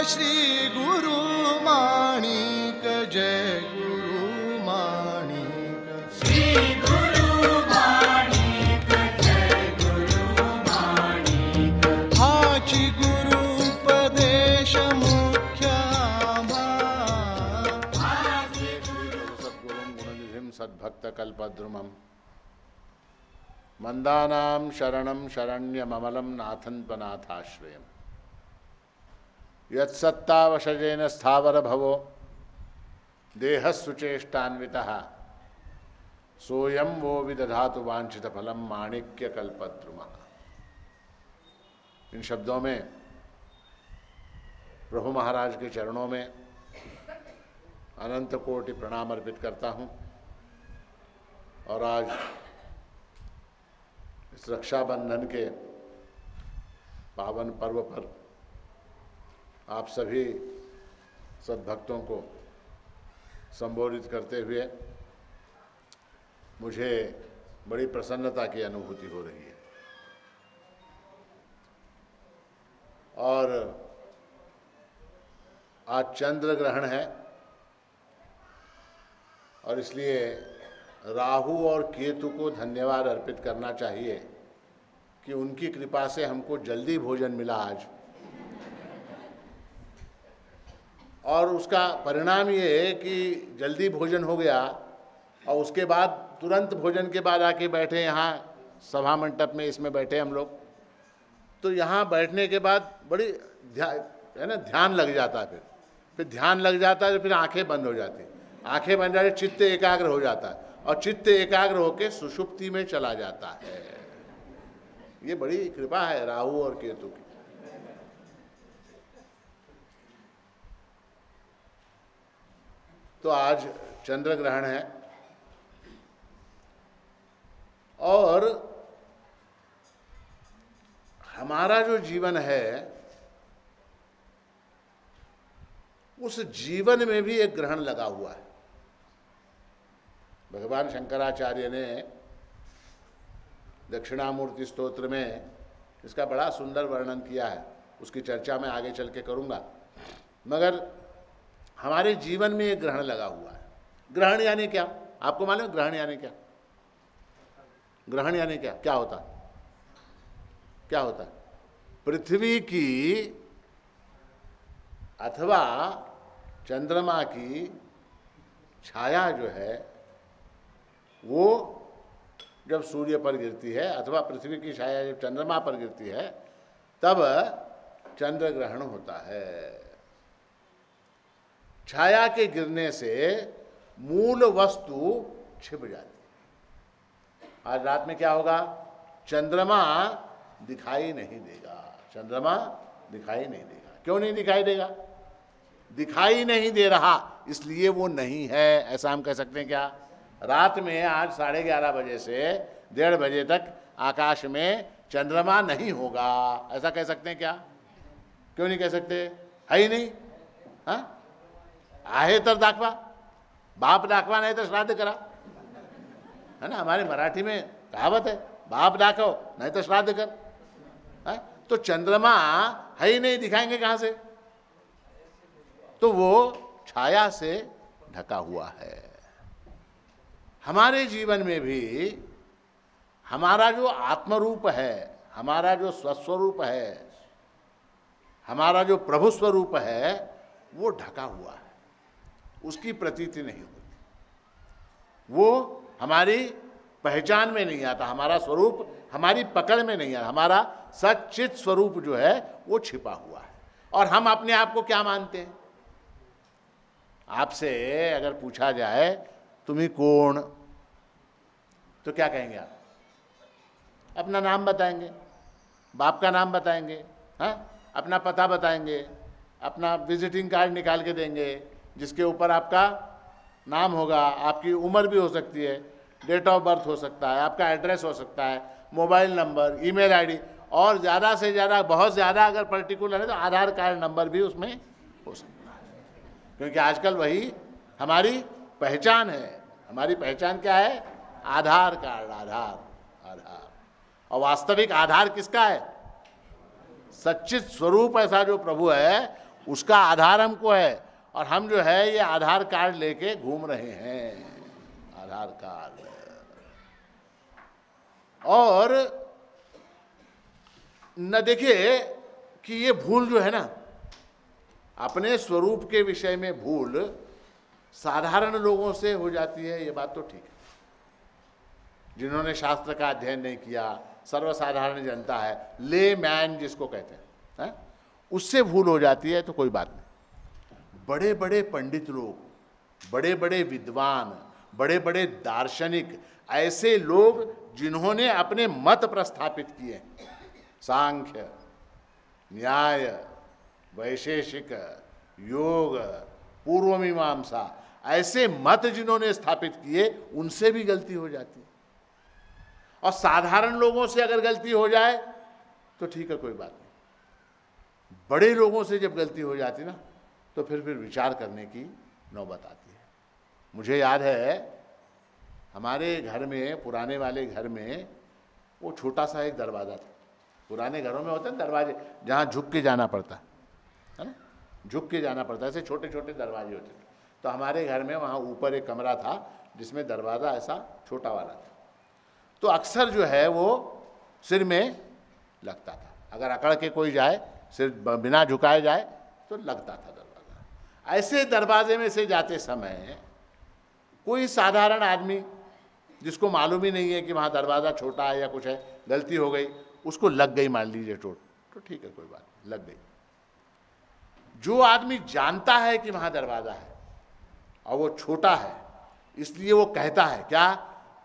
श्री गुरु माणिक जय गुरु माणिक श्री गुरु माणिक जय गुरु माणिक हाची गुरु उपदेश मुख्य सद्गुरुं गुणनिधिं सद्भक्त कल्पद्रुमं मंदानां शरणं शरण्यममलं नाथन्त्वनाथाश्रयम् यत्सत्तावशजेन स्थावर भवो देहस्सुचेष्टान्वितः सोऽयं वो विदधातु वांछित फलम माणिक्य कल्पद्रुमः। इन शब्दों में प्रभु महाराज के चरणों में अनंत कोटि प्रणाम अर्पित करता हूँ। और आज इस रक्षाबंधन के पावन पर्व पर आप सभी सद्भक्तों को संबोधित करते हुए मुझे बड़ी प्रसन्नता की अनुभूति हो रही है। और आज चंद्र ग्रहण है और इसलिए राहु और केतु को धन्यवाद अर्पित करना चाहिए कि उनकी कृपा से हमको जल्दी भोजन मिला आज। और उसका परिणाम ये है कि जल्दी भोजन हो गया और उसके बाद तुरंत भोजन के बाद आके बैठे यहाँ सभा मंडप में, इसमें बैठे हम लोग। तो यहाँ बैठने के बाद बड़ी ध्यान लग जाता है। फिर ध्यान लग जाता है तो फिर आंखें बंद हो जाती, आंखें बंद जाती, चित्त एकाग्र हो जाता है और चित्त एकाग्र होकर सुषुप्ति में चला जाता है। ये बड़ी कृपा है राहु और केतु की। तो आज चंद्र ग्रहण है और हमारा जो जीवन है उस जीवन में भी एक ग्रहण लगा हुआ है। भगवान शंकराचार्य ने दक्षिणामूर्ति स्तोत्र में इसका बड़ा सुंदर वर्णन किया है। उसकी चर्चा मैं आगे चल के करूंगा। मगर हमारे जीवन में एक ग्रहण लगा हुआ है। ग्रहण यानी क्या? आपको मालूम ग्रहण यानी क्या? ग्रहण यानी क्या? क्या होता है? क्या होता है? पृथ्वी की अथवा चंद्रमा की छाया जो है वो जब सूर्य पर गिरती है अथवा पृथ्वी की छाया जब चंद्रमा पर गिरती है तब चंद्र ग्रहण होता है। छाया के गिरने से मूल वस्तु छिप जाती है। आज रात में क्या होगा? चंद्रमा दिखाई नहीं देगा। चंद्रमा दिखाई नहीं देगा। क्यों नहीं दिखाई देगा? दिखाई नहीं दे रहा इसलिए वो नहीं है, ऐसा हम कह सकते हैं क्या? रात में आज 11:30 बजे से 1:30 बजे तक आकाश में चंद्रमा नहीं होगा, ऐसा कह सकते हैं क्या? क्यों नहीं कह सकते? है ही नहीं। हाँ, आहे तर दाखवा, बाप दाखवा नहीं तो श्राद्ध करा, है ना? हमारे मराठी में कहावत है, बाप दाखो नहीं तो श्राद्ध कर। है? तो चंद्रमा है ही नहीं, दिखाएंगे कहां से? तो वो छाया से ढका हुआ है। हमारे जीवन में भी हमारा जो आत्मरूप है, हमारा जो स्वस्वरूप है, हमारा जो प्रभु स्वरूप है वो ढका हुआ है, उसकी प्रतीति नहीं होती, वो हमारी पहचान में नहीं आता, हमारा स्वरूप हमारी पकड़ में नहीं आता, हमारा सच्चित स्वरूप जो है वो छिपा हुआ है। और हम अपने आप को क्या मानते हैं? आपसे अगर पूछा जाए तुम्ही कौन, तो क्या कहेंगे आप? अपना नाम बताएंगे, बाप का नाम बताएंगे, हाँ, अपना पता बताएंगे, अपना विजिटिंग कार्ड निकाल के देंगे जिसके ऊपर आपका नाम होगा, आपकी उम्र भी हो सकती है, डेट ऑफ बर्थ हो सकता है, आपका एड्रेस हो सकता है, मोबाइल नंबर, ईमेल आईडी, और ज़्यादा से ज़्यादा, बहुत ज़्यादा अगर पर्टिकुलर है तो आधार कार्ड नंबर भी उसमें हो सकता है। क्योंकि आजकल वही हमारी पहचान है। हमारी पहचान क्या है? आधार कार्ड, आधार। और वास्तविक आधार किसका है? सच्चित स्वरूप ऐसा जो प्रभु है उसका आधार हमको है, और हम जो है ये आधार कार्ड लेके घूम रहे हैं, आधार कार्ड। और न देखिए कि ये भूल जो है ना, अपने स्वरूप के विषय में भूल साधारण लोगों से हो जाती है, ये बात तो ठीक है। जिन्होंने शास्त्र का अध्ययन नहीं किया, सर्वसाधारण जनता है, ले मैन जिसको कहते हैं, उससे भूल हो जाती है तो कोई बात नहीं। बड़े बड़े पंडित लोग, बड़े बड़े विद्वान, बड़े बड़े दार्शनिक, ऐसे लोग जिन्होंने अपने मत प्रस्थापित किए, सांख्य, न्याय, वैशेषिक, योग, पूर्व मीमांसा, ऐसे मत जिन्होंने स्थापित किए, उनसे भी गलती हो जाती है। और साधारण लोगों से अगर गलती हो जाए तो ठीक है, कोई बात नहीं। बड़े लोगों से जब गलती हो जाती ना, तो फिर विचार करने की नौबत आती है। मुझे याद है हमारे घर में, पुराने वाले घर में, वो छोटा सा एक दरवाज़ा था। पुराने घरों में होते हैं दरवाजे जहाँ झुक के जाना पड़ता है ना, झुक के जाना पड़ता है, ऐसे छोटे छोटे दरवाजे होते थे। तो हमारे घर में वहाँ ऊपर एक कमरा था जिसमें दरवाज़ा ऐसा छोटा वाला था। तो अक्सर जो है वो सिर में लगता था, अगर अकड़ के कोई जाए, सिर बिना झुकाए जाए तो लगता था दरवाज़ा। ऐसे दरवाजे में से जाते समय कोई साधारण आदमी जिसको मालूम ही नहीं है कि वहाँ दरवाज़ा छोटा है या कुछ है, गलती हो गई, उसको लग गई मान लीजिए चोट, तो ठीक है, कोई बात नहीं, लग गई। जो आदमी जानता है कि वहाँ दरवाज़ा है और वो छोटा है, इसलिए वो कहता है क्या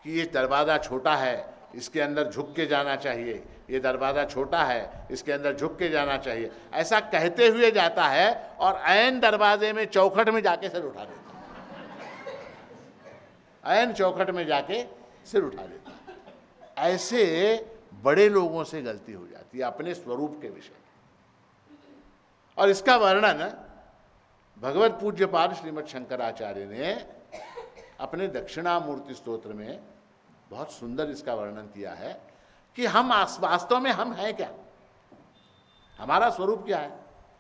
कि ये दरवाज़ा छोटा है, इसके अंदर झुक के जाना चाहिए, ये दरवाज़ा छोटा है, इसके अंदर झुक के जाना चाहिए, ऐसा कहते हुए जाता है और ऐन दरवाजे में चौखट में जाके सिर उठा देता है, ऐन चौखट में जाके सिर उठा देता है। ऐसे बड़े लोगों से गलती हो जाती है अपने स्वरूप के विषय में। और इसका वर्णन भगवत पूज्यपाद श्रीमद् शंकराचार्य ने अपने दक्षिणामूर्ति स्तोत्र में बहुत सुंदर इसका वर्णन किया है कि हम वास्तव में हम हैं क्या, हमारा स्वरूप क्या है,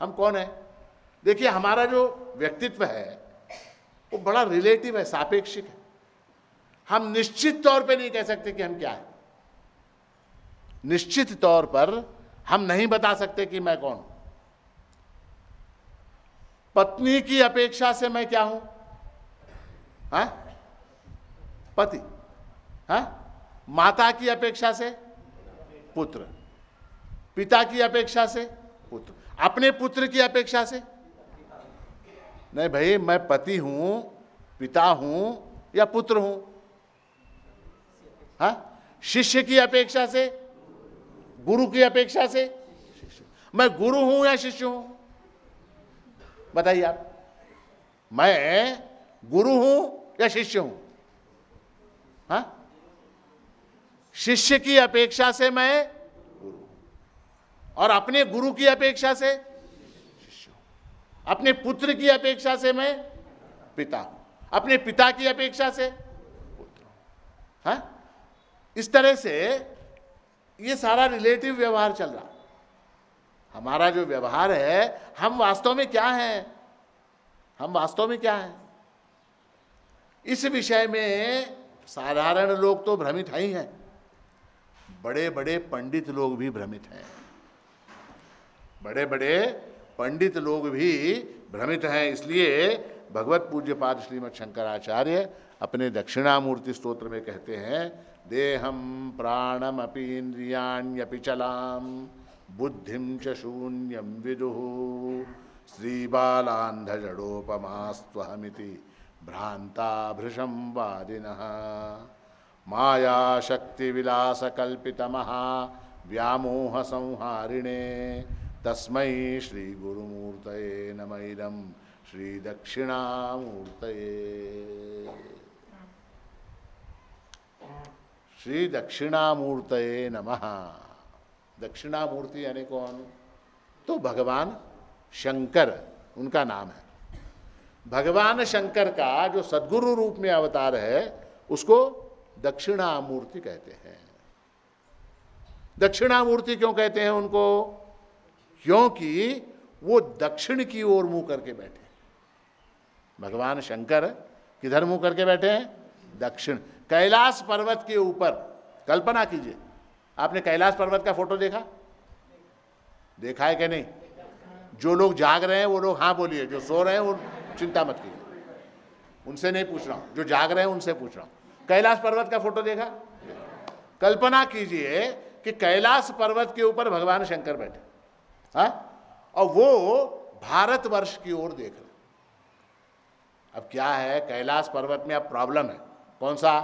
हम कौन है। देखिए, हमारा जो व्यक्तित्व है वो बड़ा रिलेटिव है, सापेक्षिक है। हम निश्चित तौर पे नहीं कह सकते कि हम क्या है। निश्चित तौर पर हम नहीं बता सकते कि मैं कौन हूं। पत्नी की अपेक्षा से मैं क्या हूं, हाँ? पति, हाँ? माता की अपेक्षा से पुत्र, पिता की अपेक्षा से पुत्र, अपने पुत्र की अपेक्षा से नहीं। भाई, मैं पति हूं, पिता हूं या पुत्र हूं, हाँ? शिष्य की अपेक्षा से, गुरु की अपेक्षा से, मैं गुरु हूं या शिष्य हूं, बताइए आप। मैं गुरु हूं या शिष्य हूं, हाँ? शिष्य की अपेक्षा से मैं गुरु, और अपने गुरु की अपेक्षा से शिष्य हूं। अपने पुत्र की अपेक्षा से मैं पिता हूं, अपने पिता की अपेक्षा से पुत्र हूं, हाँ? इस तरह से ये सारा रिलेटिव व्यवहार चल रहा। हमारा जो व्यवहार है, हम वास्तव में क्या हैं, हम वास्तव में क्या हैं, इस विषय में साधारण लोग तो भ्रमित ही हैं, बड़े बड़े पंडित लोग भी भ्रमित हैं, बड़े बड़े पंडित लोग भी भ्रमित हैं। इसलिए भगवत पूज्यपाद श्रीमद् शंकराचार्य अपने दक्षिणामूर्ति स्तोत्र में कहते हैं, देहम प्राणमपि इंद्रियाण्यपि चलाम बुद्धिं च शून्यं विदुः श्रीबालान्धजडोपमास्त्वहमिति भ्रांता भृशं वादिनः मायाशक्तिविलासकल्पितमहा व्यामोहसंहारिणे तस्मै श्रीगुरुमूर्तये नमः इदं श्रीदक्षिणामूर्तये। श्री दक्षिणामूर्तये नमः। दक्षिणामूर्ति यानी कौन? तो भगवान शंकर उनका नाम है। भगवान शंकर का जो सद्गुरु रूप में अवतार है उसको दक्षिणामूर्ति कहते हैं। दक्षिणामूर्ति क्यों कहते हैं उनको? क्योंकि वो दक्षिण की ओर मुंह करके बैठे। भगवान शंकर किधर मुंह करके बैठे हैं? दक्षिण। कैलाश पर्वत के ऊपर कल्पना कीजिए, आपने कैलाश पर्वत का फोटो देखा? देखा है कि नहीं? जो लोग जाग रहे हैं वो लोग हाँ बोलिए, जो सो रहे हैं वो चिंता मत कीजिए, उनसे नहीं पूछ रहा हूं, जो जाग रहे हैं उनसे पूछ रहा हूं। कैलाश पर्वत का फोटो देखा? कल्पना कीजिए कि कैलाश पर्वत के ऊपर भगवान शंकर बैठे, हाँ, और वो भारतवर्ष की ओर देख रहे। अब क्या है, कैलाश पर्वत में अब प्रॉब्लम है, कौन सा?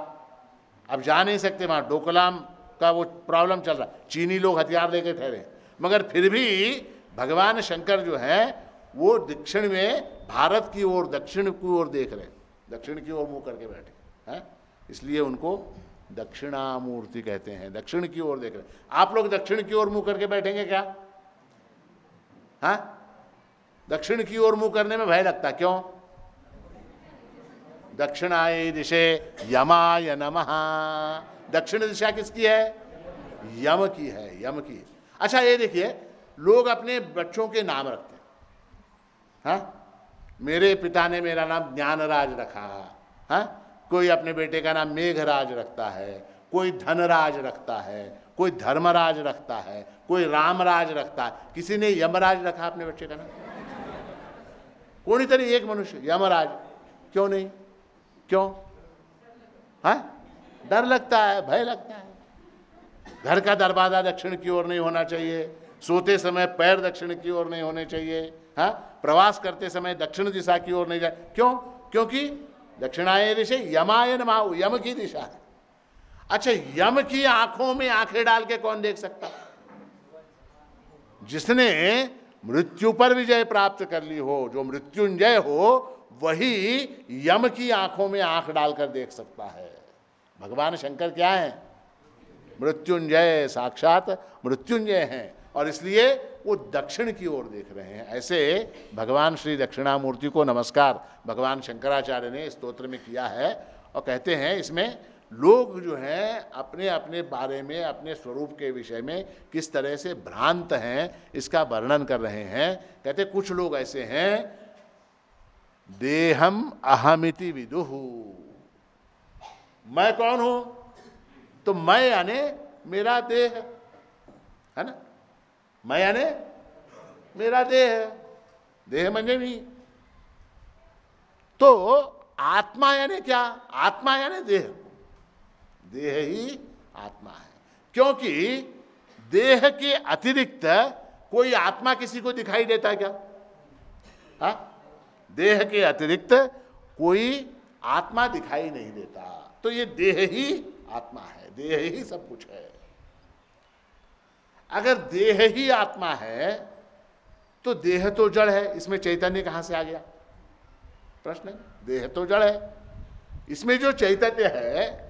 अब जा नहीं सकते वहां, डोकलाम का वो प्रॉब्लम चल रहा है, चीनी लोग हथियार लेके ठहरे, मगर फिर भी भगवान शंकर जो है वो दक्षिण में भारत की ओर, दक्षिण की ओर देख रहे, दक्षिण की ओर मुंह करके बैठे हैं, इसलिए उनको दक्षिणामूर्ति कहते हैं, दक्षिण की ओर देख रहे। आप लोग दक्षिण की ओर मुंह करके बैठेंगे क्या? हाँ, दक्षिण की ओर मुंह करने में भय लगता, क्यों? दक्षिणाय दिशे यमाय नमः। दक्षिण दिशा किसकी है? यम की है, यम की। अच्छा ये देखिए, लोग अपने बच्चों के नाम रखते हैं, हाँ, मेरे पिता ने मेरा नाम ज्ञानराज रखा, हाँ, कोई अपने बेटे का नाम मेघराज रखता है, कोई धनराज रखता है, कोई धर्मराज रखता है, कोई रामराज रखता है, किसी ने यमराज रखा अपने बच्चे का नाम? कोई तरी एक मनुष्य यमराज, क्यों नहीं? क्यों? हाँ, डर लगता है, भय लगता है। घर का दरवाजा दक्षिण की ओर नहीं होना चाहिए, सोते समय पैर दक्षिण की ओर नहीं होने चाहिए, हाँ, प्रवास करते समय दक्षिण दिशा की ओर नहीं जाए, क्यों? क्योंकि दक्षिणाय दिशा यमाय नमः, यम की दिशा है। अच्छा, यम की आंखों में आंखें डाल के कौन देख सकता? जिसने मृत्यु पर विजय प्राप्त कर ली हो, जो मृत्युंजय हो, वही यम की आंखों में आंख डालकर देख सकता है। भगवान शंकर क्या है? मृत्युंजय, साक्षात मृत्युंजय हैं, और इसलिए वो दक्षिण की ओर देख रहे हैं। ऐसे भगवान श्री दक्षिणामूर्ति को नमस्कार भगवान शंकराचार्य ने स्तोत्र में किया है, और कहते हैं इसमें लोग जो हैं अपने अपने बारे में, अपने स्वरूप के विषय में किस तरह से भ्रांत हैं, इसका वर्णन कर रहे हैं। कहते कुछ लोग ऐसे हैं, देहम अहमिति विदुहु, मैं कौन हूं? तो मैं यानी मेरा देह है ना, मैं यानी मेरा देह है, देह म्हणजे मी। तो आत्मा यानी क्या? आत्मा यानी देह, देह ही आत्मा है, क्योंकि देह के अतिरिक्त कोई आत्मा किसी को दिखाई देता है क्या? हाँ, देह के अतिरिक्त कोई आत्मा दिखाई नहीं देता, तो ये देह ही आत्मा है, देह ही सब कुछ है। अगर देह ही आत्मा है तो देह तो जड़ है, इसमें चैतन्य कहां से आ गया? प्रश्न है। देह तो जड़ है, इसमें जो चैतन्य है,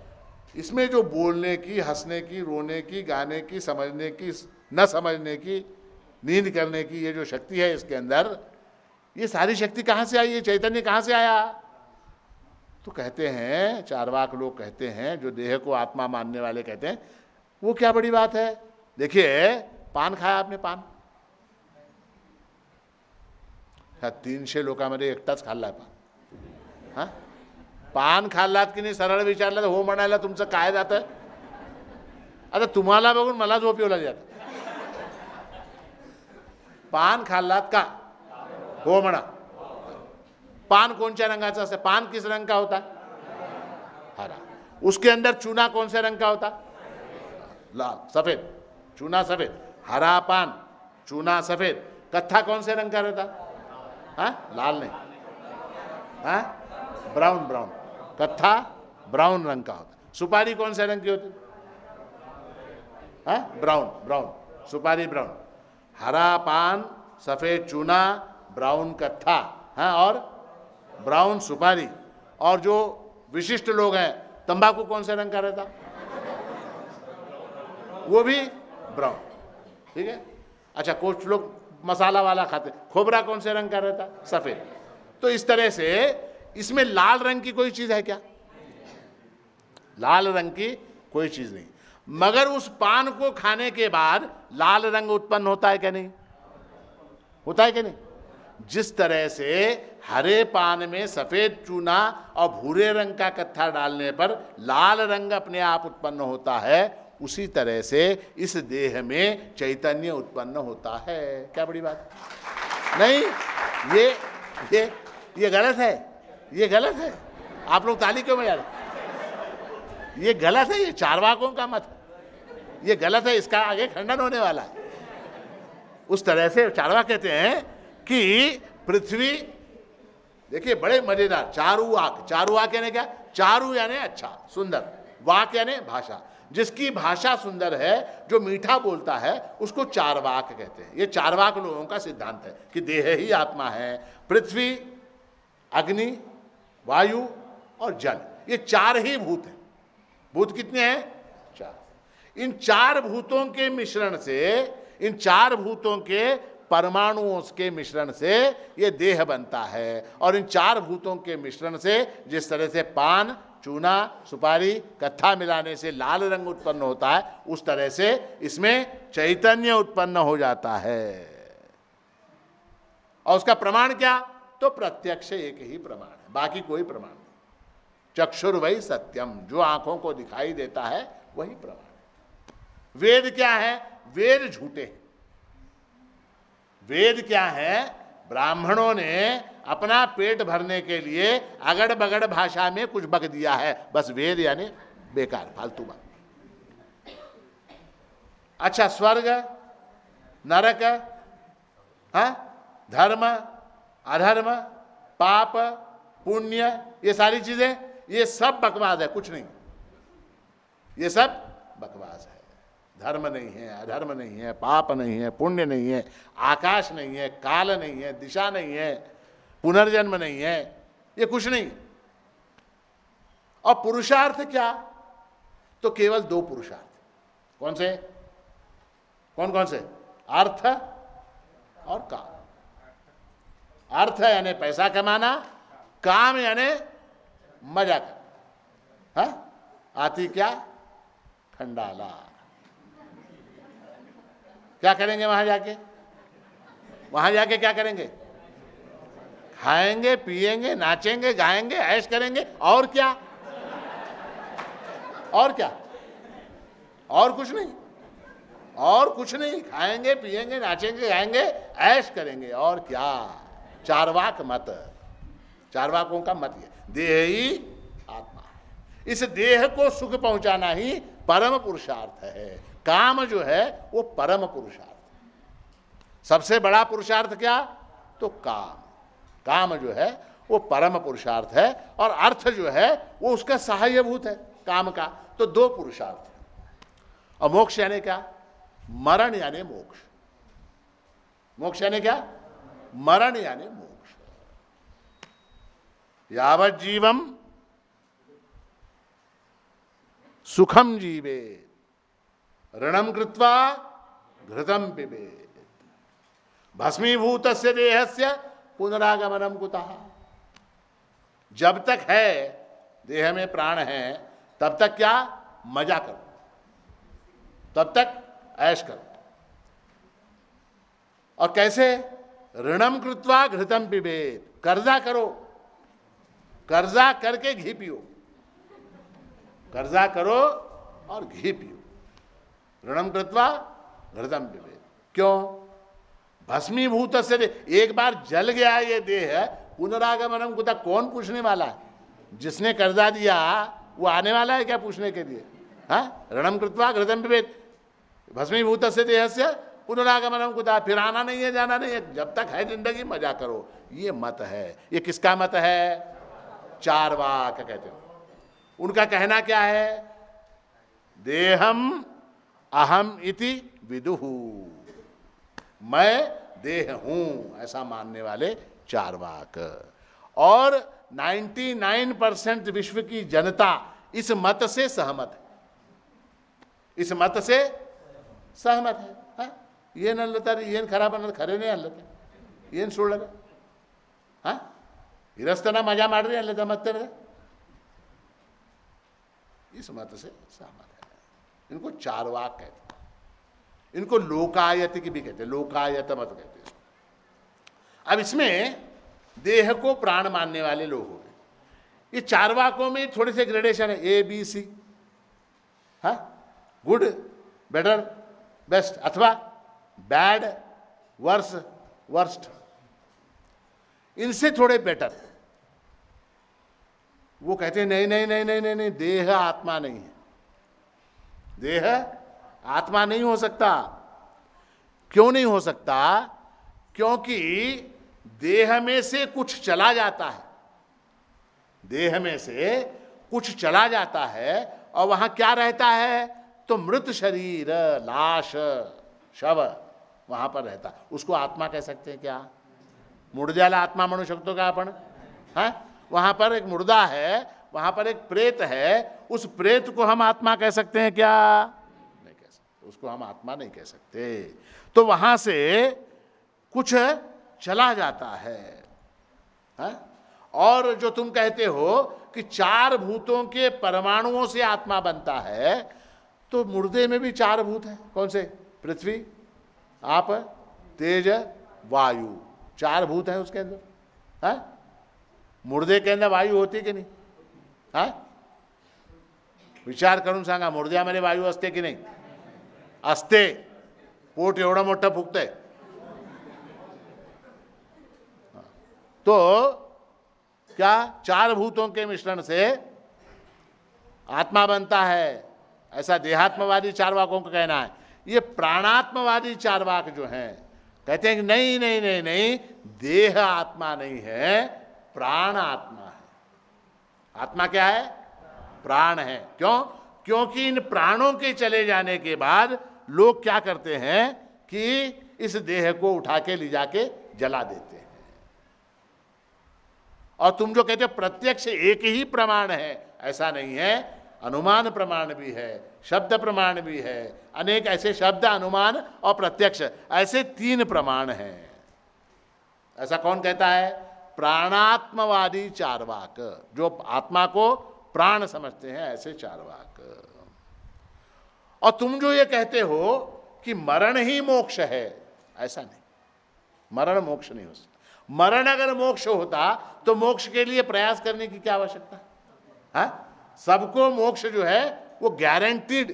इसमें जो बोलने की, हंसने की, रोने की, गाने की, समझने की, न समझने की, नींद करने की, ये जो शक्ति है इसके अंदर, ये सारी शक्ति कहां से आई? ये चैतन्य कहां से आया? तो कहते हैं, चार्वाक लोग कहते हैं, जो देह को आत्मा मानने वाले कहते हैं, वो क्या बड़ी बात है। देखिए, पान खाया आपने? पान 300 लोकांमध्ये एकटाच खाल्लाय पान, हा? पान खाल्लात की नाही सरळ विचारलं तर हो म्हणायला तुमचं काय जातं? आता तुम्हाला बघून मला झोप येऊ लागली आता। पान खाल्लात का? हो म्हणा। पान कौनच्या रंगाचा असतं? पान किस रंग का होता? हरा। उसके अंदर चूना कौन से रंग का होता? लाल, सफेद। चूना सफेद, हरा पान, चूना सफेद। कत्था कौन से रंग का रहता? हाँ, लाल नहीं, हाँ, ब्राउन, ब्राउन। कत्था ब्राउन रंग का होता। सुपारी कौन से रंग की होती? हाँ, ब्राउन, ब्राउन। सुपारी ब्राउन। हरा पान, सफेद चूना, ब्राउन कत्था, हाँ, और ब्राउन सुपारी। और जो विशिष्ट लोग हैं, तंबाकू कौन से रंग का रहता? वो भी ब्राउन, ठीक है। अच्छा, कुछ लोग मसाला वाला खाते, खोबरा कौन से रंग का रहता? सफेद। तो इस तरह से इसमें लाल रंग की कोई चीज है क्या? लाल रंग की कोई चीज नहीं। मगर उस पान को खाने के बाद लाल रंग उत्पन्न होता है क्या? नहीं। होता है कि नहीं? जिस तरह से हरे पान में सफेद चूना और भूरे रंग का कत्था डालने पर लाल रंग अपने आप उत्पन्न होता है, उसी तरह से इस देह में चैतन्य उत्पन्न होता है। क्या बड़ी बात नहीं? ये गलत है, ये गलत है। आप लोग ताली क्यों बजा रहे? ये गलत है, ये चारवाकों का मत है, ये गलत है, इसका आगे खंडन होने वाला है। उस तरह से चारवाक कहते हैं कि पृथ्वी, देखिए बड़े मजेदार, चारुवाक, चारुवाक यानी क्या? चारु यानी अच्छा, सुंदर, वाक यानी भाषा। जिसकी भाषा सुंदर है, जो मीठा बोलता है, उसको चारवाक कहते हैं। ये चारवाक लोगों का सिद्धांत है कि देह ही आत्मा है। पृथ्वी, अग्नि, वायु और जल, ये चार ही भूत हैं। भूत कितने हैं? चार। इन चार भूतों के मिश्रण से, इन चार भूतों के परमाणुओं के मिश्रण से ये देह बनता है। और इन चार भूतों के मिश्रण से, जिस तरह से पान, चूना, सुपारी, कत्था मिलाने से लाल रंग उत्पन्न होता है, उस तरह से इसमें चैतन्य उत्पन्न हो जाता है। और उसका प्रमाण क्या? तो प्रत्यक्ष एक ही प्रमाण है, बाकी कोई प्रमाण नहीं। चक्षुर वही सत्यम, जो आंखों को दिखाई देता है वही प्रमाण है। वेद क्या है? वेद झूठे हैं। वेद क्या है? ब्राह्मणों ने अपना पेट भरने के लिए अगड़ बगड़ भाषा में कुछ बक दिया है, बस वेद यानी बेकार, फालतू बात। अच्छा, स्वर्ग, नरक, हाँ, धर्म, अधर्म, पाप, पुण्य, ये सारी चीजें, ये सब बकवास है, कुछ नहीं। ये सब बकवास है। धर्म नहीं है, अधर्म नहीं है, पाप नहीं है, पुण्य नहीं है, आकाश नहीं है, काल नहीं है, दिशा नहीं है, पुनर्जन्म नहीं है, ये कुछ नहीं। और पुरुषार्थ क्या? तो केवल दो पुरुषार्थ। कौन से? कौन कौन से? अर्थ और काम। अर्थ यानी पैसा कमाना, काम यानी मजा करना। हाँ? आती क्या? खंडाला। क्या करेंगे वहां जाके? वहां जाके क्या करेंगे? खाएंगे, पिएंगे, नाचेंगे, गाएंगे, ऐश करेंगे, और क्या? और क्या? और कुछ नहीं, और कुछ नहीं। खाएंगे, पिएंगे, नाचेंगे, गाएंगे, ऐश करेंगे, और क्या? चारवाक मत, चारवाकों का मत ये, देह ही आत्मा है। इस देह को सुख पहुंचाना ही परम पुरुषार्थ है। काम जो है वो परम पुरुषार्थ है। सबसे बड़ा पुरुषार्थ क्या? तो काम। काम जो है वो परम पुरुषार्थ है, और अर्थ जो है वो उसका सहायभूत है काम का। तो दो पुरुषार्थ है। और मोक्ष यानी क्या? मरण यानी मोक्ष। मोक्ष यानी क्या? मरण यानी मोक्ष। यावत् जीवम सुखम जीवे ऋणम कृत्वा घृतम पिबेत भस्मीभूतस्य देहस्य पुनरागमनम कुतः। जब तक है देह में प्राण है, तब तक क्या? मजा करो, तब तक ऐश करो। और कैसे? ऋणम कृत्वा घृतम पिबेत, कर्जा करो, कर्जा करके घी पियो, कर्जा करो और घी पियो। ऋणम कृत्वा घृतम पिबेत। क्यों? भस्मीभूत से, एक बार जल गया ये देह, पुनरागमनम कुतः, कौन पूछने वाला है? जिसने कर्जा दिया वो आने वाला है क्या पूछने के लिए? हाँ, ऋणम कृत्वा घृतम पिबेत भस्मीभूत से देहस्य पुनरागमनम कुतः, फिर आना नहीं है, जाना नहीं है, जब तक है जिंदगी मजा करो। ये मत है। ये किसका मत है? चारवाक कहते हो। उनका कहना क्या है? देहम अहम इति विदुहु, मैं देह हूं, ऐसा मानने वाले चारवाक। और 99% विश्व की जनता इस मत से सहमत है, इस मत से सहमत है। हाँ? ಏನ್ ಅನ್ಲತ್ತಾರ, ಏನು ಖರಾಬ್ ಅನ್ನೋದು ಖರೇನೇ ಅನ್ಲತ್ತ, ಏನು ಸುಳ್ಳದ? ಹಾಂ, ಇರಸ್ತನ ಮಜಾ ಮಾಡ್ರಿ ಅಲ್ಲದ ಮತ್ತೆ इस मत से सहमत है। इनको चारवाक कहते हैं। इनको लोकायत की भी कहते हैं, लोकायत मत कहते हैं। अब इसमें देह को प्राण मानने वाले लोग हो गए। ये चारवाकों में थोड़े से ग्रेडेशन है, ए बी सी, हाँ, गुड, बेटर, बेस्ट, अथवा बैड, वर्स, वर्स्ट, इनसे थोड़े बेटर। वो कहते हैं नहीं नहीं नहीं नहीं नहीं नहीं, देह आत्मा नहीं है, देह आत्मा नहीं हो सकता। क्यों नहीं हो सकता? क्योंकि देह में से कुछ चला जाता है, देह में से कुछ चला जाता है, और वहां क्या रहता है? तो मृत शरीर, लाश, शव वहां पर रहता है। उसको आत्मा कह सकते हैं क्या? मुर्द्याला आत्मा म्हणू शकतो का आपण? हाँ, वहां पर एक मुर्दा है, वहां पर एक प्रेत है, उस प्रेत को हम आत्मा कह सकते हैं क्या? नहीं कह सकते, उसको हम आत्मा नहीं कह सकते। तो वहां से कुछ चला जाता है, हाँ? और जो तुम कहते हो कि चार भूतों के परमाणुओं से आत्मा बनता है, तो मुर्दे में भी चार भूत हैं। कौन से? पृथ्वी, आप, तेज, वायु, चार भूत हैं उसके अंदर, हाँ? मुर्दे के अंदर वायु होती कि नहीं? हाँ, विचार करून सांगा, मुर्द्यामध्ये वायू असते की नाही? असते. पोट एवढं मोठं फुगतंय. तो क्या चार भूतों के मिश्रण से आत्मा बनता है, ऐसा देहात्मवादी चारवाकों का कहना है। ये प्राणात्मवादी चारवाक जो हैं कहते हैं कि नहीं नहीं नहीं नहीं, देह आत्मा नहीं है, प्राण आत्मा है। आत्मा क्या है? प्राण है। क्यों? क्योंकि इन प्राणों के चले जाने के बाद लोग क्या करते हैं कि इस देह को उठा के ले जाके जला देते हैं। और तुम जो कहते हो प्रत्यक्ष एक ही प्रमाण है, ऐसा नहीं है। अनुमान प्रमाण भी है, शब्द प्रमाण भी है, अनेक ऐसे शब्द, अनुमान और प्रत्यक्ष, ऐसे तीन प्रमाण हैं। ऐसा कौन कहता है? प्राणात्मवादी चारवाक, जो आत्मा को प्राण समझते हैं, ऐसे चारवाक। और तुम जो ये कहते हो कि मरण ही मोक्ष है, ऐसा नहीं, मरण मोक्ष नहीं हो सकता। मरण अगर मोक्ष होता तो मोक्ष के लिए प्रयास करने की क्या आवश्यकता है? सबको मोक्ष जो है वो गारंटीड,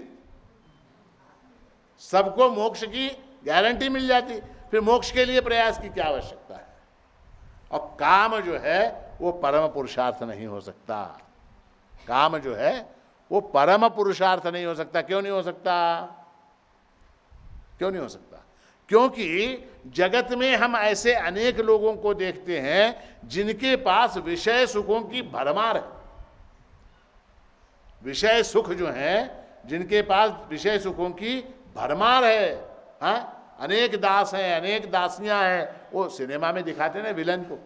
सबको मोक्ष की गारंटी मिल जाती, फिर मोक्ष के लिए प्रयास की क्या आवश्यकता है? और काम जो है वो परम पुरुषार्थ नहीं हो सकता। काम जो है वो परम पुरुषार्थ नहीं हो सकता। क्यों नहीं हो सकता? क्यों नहीं हो सकता? क्योंकि जगत में हम ऐसे अनेक लोगों को देखते हैं जिनके पास विषय सुखों की भरमार है। विषय सुख जो हैं, जिनके पास विषय सुखों की भरमार है, हाँ, अनेक दास हैं, अनेक दासियां हैं। वो सिनेमा में दिखाते हैं ना विलन को,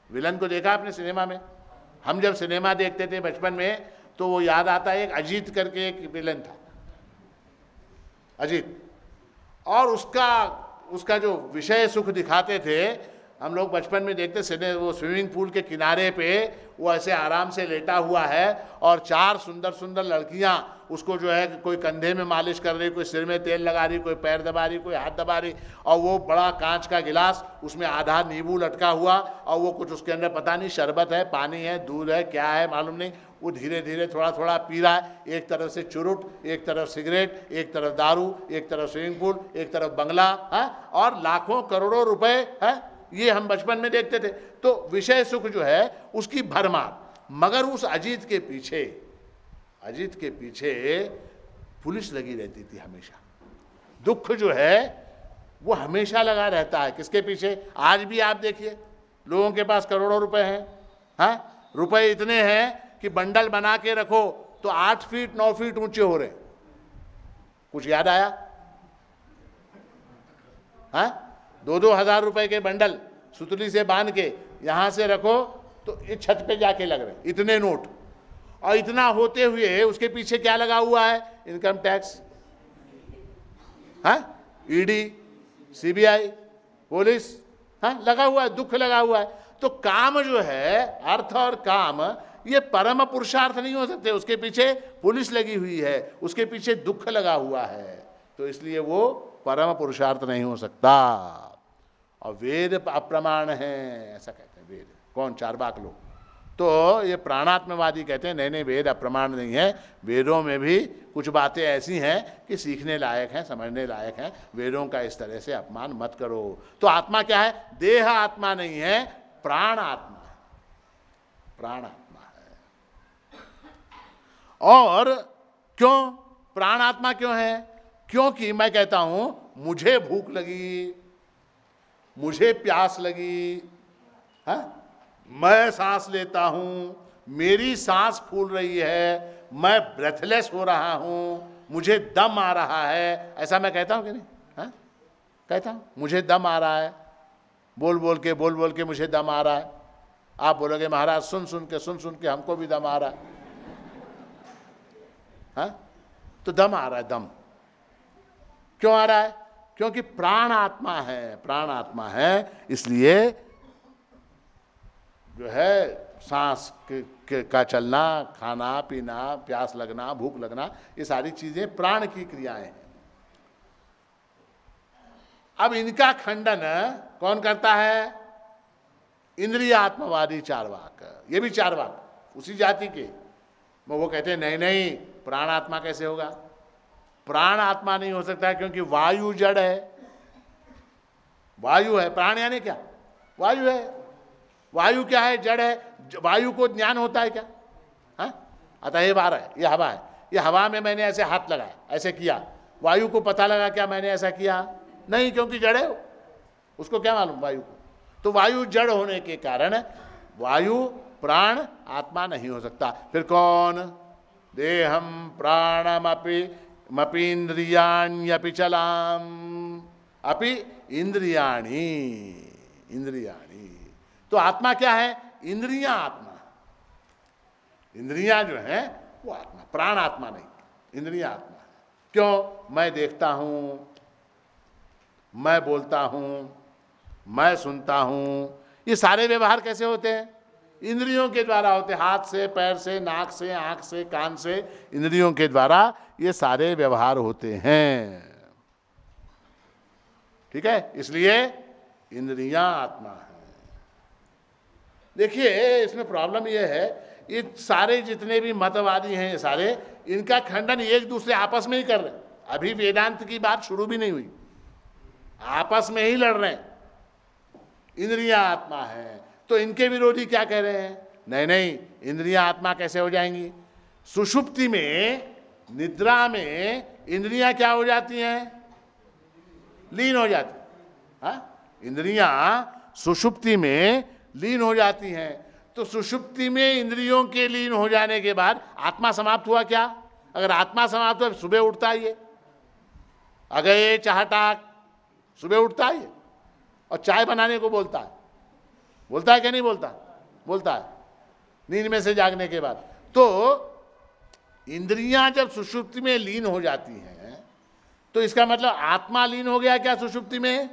विलन को देखा आपने सिनेमा में? हम जब सिनेमा देखते थे बचपन में तो वो याद आता है, एक अजीत करके एक विलन था, अजीत, और उसका जो विषय सुख दिखाते थे, हम लोग बचपन में देखते, वो स्विमिंग पूल के किनारे पे वो ऐसे आराम से लेटा हुआ है और चार सुंदर सुंदर लड़कियां उसको जो है कोई कंधे में मालिश कर रही, कोई सिर में तेल लगा रही, कोई पैर दबा रही, कोई हाथ दबा रही, और वो बड़ा कांच का गिलास, उसमें आधा नींबू लटका हुआ, और वो कुछ उसके अंदर पता नहीं शरबत है, पानी है, दूध है, क्या है मालूम नहीं, वो धीरे धीरे थोड़ा थोड़ा पी रहा है। एक तरफ से चुरुट, एक तरफ सिगरेट, एक तरफ दारू, एक तरफ स्विमिंग पूल, एक तरफ बंगला है, और लाखों करोड़ों रुपए है। ये हम बचपन में देखते थे। तो विषय सुख जो है उसकी भरमार। मगर उस अजीत के पीछे पुलिस लगी रहती थी हमेशा। दुख जो है वो हमेशा लगा रहता है। किसके पीछे? आज भी आप देखिए, लोगों के पास करोड़ों रुपए हैं, हाँ, रुपए इतने हैं कि बंडल बना के रखो तो 8 फीट 9 फीट ऊंचे हो रहे। कुछ याद आया? हाँ, 2-2 हजार रुपए के बंडल सुतली से बांध के यहां से रखो तो ये छत पे जाके लग रहे, इतने नोट। और इतना होते हुए उसके पीछे क्या लगा हुआ है? इनकम टैक्स, हाँ, ईडी, सीबीआई, पुलिस, हाँ, लगा हुआ है, दुख लगा हुआ है। तो काम जो है, अर्थ और काम, ये परम पुरुषार्थ नहीं हो सकते। उसके पीछे पुलिस लगी हुई है, उसके पीछे दुख लगा हुआ है, तो इसलिए वो परम पुरुषार्थ नहीं हो सकता। और वेद अप्रमाण है, ऐसा कहते हैं वेद। कौन? चार्वाक लोग। तो ये प्राणात्मवादी कहते हैं नहीं नहीं, वेद अप्रमाण नहीं है, वेदों में भी कुछ बातें ऐसी हैं कि सीखने लायक हैं, समझने लायक हैं, वेदों का इस तरह से अपमान मत करो। तो आत्मा क्या है? देह आत्मा नहीं है, प्राण आत्मा है, प्राण आत्मा है। और क्यों प्राण आत्मा क्यों है? क्योंकि मैं कहता हूं मुझे भूख लगी, मुझे प्यास लगी, हाँ? मैं सांस लेता हूं, मेरी सांस फूल रही है, मैं ब्रेथलेस हो रहा हूं, मुझे दम आ रहा है, ऐसा मैं कहता हूं कि नहीं? हाँ? कहता हूं मुझे दम आ रहा है, बोल बोल के मुझे दम आ रहा है। आप बोलोगे महाराज सुन सुन के हमको भी दम आ रहा है, हाँ? तो दम आ रहा है, दम क्यों आ रहा है? क्योंकि प्राण आत्मा है, प्राण आत्मा है, इसलिए जो है सांस का चलना, खाना पीना, प्यास लगना, भूख लगना, ये सारी चीजें प्राण की क्रियाएं हैं। अब इनका खंडन कौन करता है? इंद्रिय आत्मवादी चार्वाक। ये भी चार्वाक उसी जाति के, वो कहते हैं नहीं नहीं, प्राण आत्मा कैसे होगा? प्राण आत्मा नहीं हो सकता क्योंकि वायु जड़ है, वायु है, प्राण यानी क्या? वायु है। वायु क्या है? जड़ है। वायु को ज्ञान होता है क्या? हाँ? अतः ये बार है, ये हवा है, ये हवा में मैंने ऐसे हाथ लगाया, ऐसे किया, वायु को पता लगा क्या मैंने ऐसा किया? नहीं, क्योंकि जड़ है, उसको क्या मालूम वायु को? तो वायु जड़ होने के कारण वायु प्राण आत्मा नहीं हो सकता। फिर कौन? देहम प्राणमपि मपीन्द्रियाण्यपि चलाम अपि इंद्रियाणी, इंद्रियाणी। तो आत्मा क्या है? इंद्रियां आत्मा, इंद्रियां जो है वो आत्मा, प्राण आत्मा नहीं, इंद्रियां आत्मा है। क्यों? मैं देखता हूं, मैं बोलता हूं, मैं सुनता हूं, ये सारे व्यवहार कैसे होते हैं? इंद्रियों के द्वारा होते हैं, हाथ से, पैर से, नाक से, आंख से, कान से, इंद्रियों के द्वारा ये सारे व्यवहार होते हैं। ठीक है, इसलिए इंद्रियां आत्मा है। देखिए इसमें प्रॉब्लम यह है, ये सारे जितने भी मतवादी हैं, ये सारे इनका खंडन एक दूसरे आपस में ही कर रहे हैं। अभी वेदांत की बात शुरू भी नहीं हुई, आपस में ही लड़ रहे हैं। इंद्रियां आत्मा है, तो इनके विरोधी क्या कह रहे हैं? नहीं नहीं, इंद्रियां आत्मा कैसे हो जाएंगी? सुषुप्ति में, निद्रा में इंद्रियां क्या हो जाती हैं? लीन हो जाती। हाँ, इंद्रियां सुषुप्ति में लीन हो जाती हैं। तो सुषुप्ति में इंद्रियों के लीन हो जाने के बाद आत्मा समाप्त हुआ क्या? अगर आत्मा समाप्त हुआ, सुबह उठता है ये, अगर ये चाहटाक सुबह उठता है ये और चाय बनाने को बोलता है, बोलता है क्या नहीं बोलता? बोलता है, नींद में से जागने के बाद। तो इंद्रियां जब सुषुप्ति में लीन हो जाती हैं, तो इसका मतलब आत्मा लीन हो गया क्या सुषुप्ति में?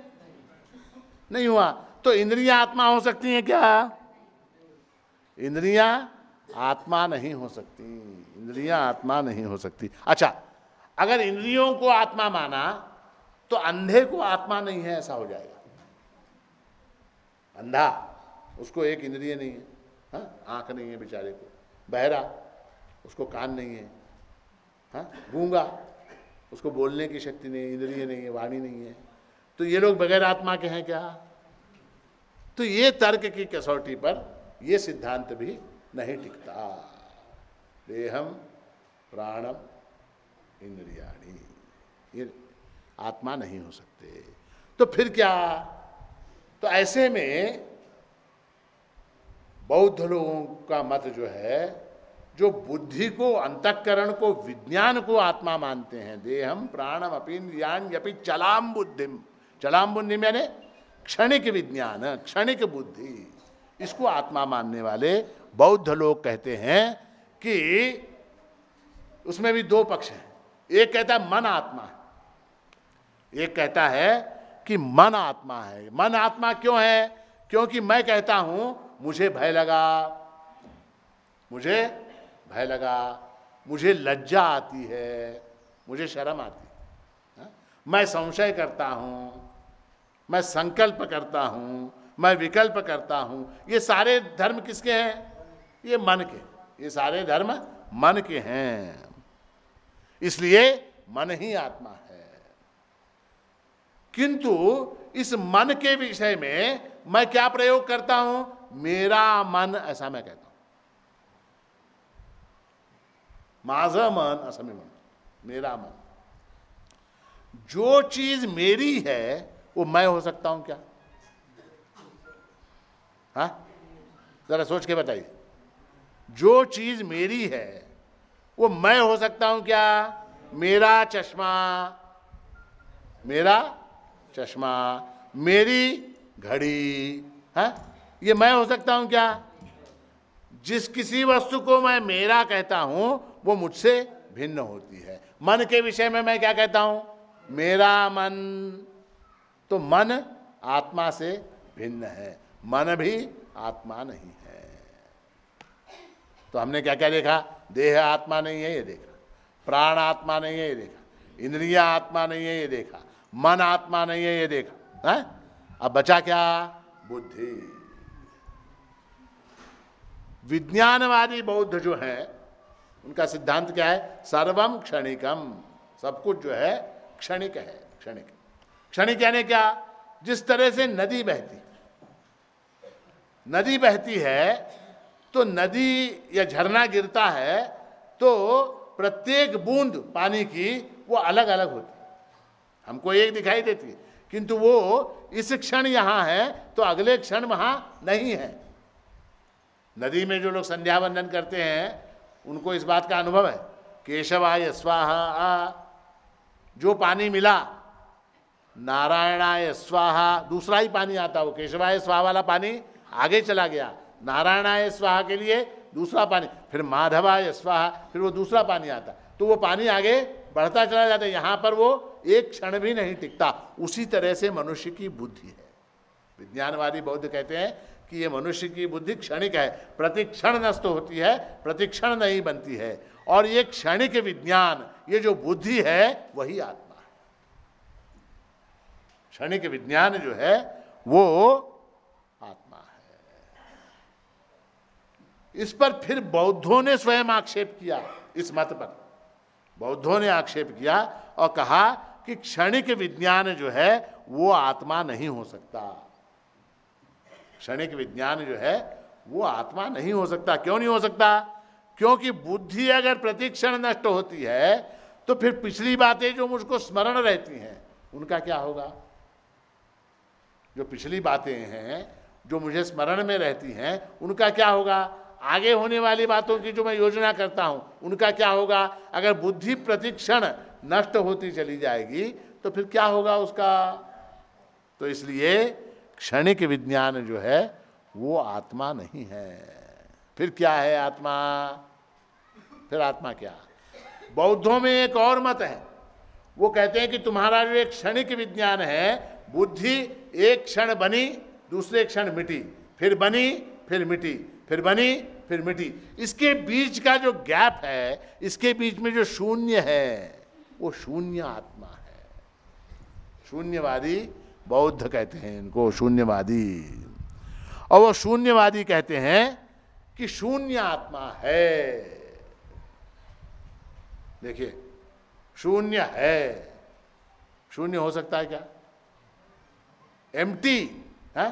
नहीं हुआ। तो इंद्रियां आत्मा हो सकती हैं क्या? इंद्रियां आत्मा नहीं हो सकती, इंद्रियां आत्मा नहीं हो सकती। अच्छा, अगर इंद्रियों को आत्मा माना तो अंधे को आत्मा नहीं है, ऐसा हो जाएगा। अंधा, उसको एक इंद्रिय नहीं है, हाँ? आंख नहीं है बेचारे को। बहरा, उसको कान नहीं है, हाँ? गूंगा, उसको बोलने की शक्ति नहीं है, इंद्रिय नहीं है, वाणी नहीं है। तो ये लोग बगैर आत्मा के हैं क्या? तो ये तर्क की कसौटी पर ये सिद्धांत भी नहीं टिकता। देहम प्राणम इंद्रियाणि, ये आत्मा नहीं हो सकते। तो फिर क्या? तो ऐसे में बौद्ध लोगों का मत जो है, जो बुद्धि को, अंतःकरण को, विज्ञान को आत्मा मानते हैं, देहम प्राणम अपि इंद्रियाण्यपि चलाम बुद्धिम, चलाम बुद्धि यानी क्षणिक विज्ञान, क्षणिक बुद्धि, इसको आत्मा मानने वाले बौद्ध लोग कहते हैं कि उसमें भी दो पक्ष हैं। एक कहता है मन आत्मा है, एक कहता है कि मन आत्मा है। मन आत्मा क्यों है? क्योंकि मैं कहता हूं मुझे भय लगा, मुझे भय लगा, मुझे लज्जा आती है, मुझे शर्म आती है, मैं संशय करता हूं, मैं संकल्प करता हूं, मैं विकल्प करता हूं, ये सारे धर्म किसके हैं? ये मन के। ये सारे धर्म मन के हैं, इसलिए मन ही आत्मा है। किंतु इस मन के विषय में मैं क्या प्रयोग करता हूं? मेरा मन, ऐसा मैं कहता हूं। माझं मन असं मी म्हणतो, मेरा मन। जो चीज मेरी है वो मैं हो सकता हूं क्या? हाँ, जरा सोच के बताइए। जो चीज मेरी है वो मैं हो सकता हूं क्या? मेरा चश्मा, मेरा चश्मा, मेरी घड़ी, है, ये मैं हो सकता हूं क्या? जिस किसी वस्तु को मैं मेरा कहता हूं वो मुझसे भिन्न होती है। मन के विषय में मैं क्या कहता हूं? मेरा मन। तो मन आत्मा से भिन्न है, मन भी आत्मा नहीं है। तो हमने क्या क्या देखा? देह आत्मा नहीं है, ये देखा। प्राण आत्मा नहीं है, ये देखा। इंद्रियां आत्मा नहीं है, ये देखा। मन आत्मा नहीं है, ये देखा। है? अब बचा क्या? बुद्धि। विज्ञानवादी बौद्ध जो है उनका सिद्धांत क्या है? सर्वम क्षणिकम, सब कुछ जो है क्षणिक है। क्षणिक, क्षणिक यानी क्या? जिस तरह से नदी बहती है तो नदी या झरना गिरता है तो प्रत्येक बूंद पानी की वो अलग अलग होती है, हमको एक दिखाई देती है, किंतु वो इस क्षण यहां है तो अगले क्षण वहां नहीं है। नदी में जो लोग संध्या वंदन करते हैं उनको इस बात का अनुभव है। केशवाय स्वाहा, जो पानी मिला, नारायणाय स्वाहा, दूसरा ही पानी आता, वो केशवाय स्वाहा वाला पानी आगे चला गया, नारायणाय स्वाहा के लिए दूसरा पानी, फिर माधवाय स्वाहा, फिर वो दूसरा पानी आता, तो वो पानी आगे बढ़ता चला जाता है। यहाँ पर वो एक क्षण भी नहीं टिकता। उसी तरह से मनुष्य की बुद्धि है। विज्ञानवादी बौद्ध कहते हैं कि ये मनुष्य की बुद्धि क्षणिक है, प्रतिक्षण नष्ट होती है, प्रतिक्षण नहीं बनती है। और ये क्षणिक विज्ञान, ये जो बुद्धि है वही आत्मा है। क्षणिक विज्ञान जो है वो आत्मा है। इस पर फिर बौद्धों ने स्वयं आक्षेप किया। इस मत पर बौद्धों ने आक्षेप किया और कहा कि क्षणिक विज्ञान जो है वो आत्मा नहीं हो सकता। क्षणिक विज्ञान जो है वो आत्मा नहीं हो सकता। क्यों नहीं हो सकता? क्योंकि बुद्धि अगर प्रतिक्षण नष्ट होती है तो फिर पिछली बातें जो मुझको स्मरण रहती हैं उनका क्या होगा? जो पिछली बातें हैं जो मुझे स्मरण में रहती हैं उनका क्या होगा? आगे होने वाली बातों की जो मैं योजना करता हूं उनका क्या होगा? अगर बुद्धि प्रतिक्षण नष्ट होती चली जाएगी तो फिर क्या होगा उसका? तो इसलिए क्षणिक विज्ञान जो है वो आत्मा नहीं है। फिर क्या है आत्मा? फिर आत्मा क्या? बौद्धों में एक और मत है, वो कहते हैं कि तुम्हारा जो एक क्षणिक विज्ञान है, बुद्धि एक क्षण बनी, दूसरे क्षण मिटी, फिर बनी, फिर मिटी, फिर बनी, फिर मिटी, इसके बीच का जो गैप है, इसके बीच में जो शून्य है वो शून्य आत्मा है। शून्यवादी बौद्ध कहते हैं इनको, शून्यवादी। और वो शून्यवादी कहते हैं कि शून्य आत्मा है। देखिए, शून्य है, शून्य हो सकता है क्या? एम्प्टी है?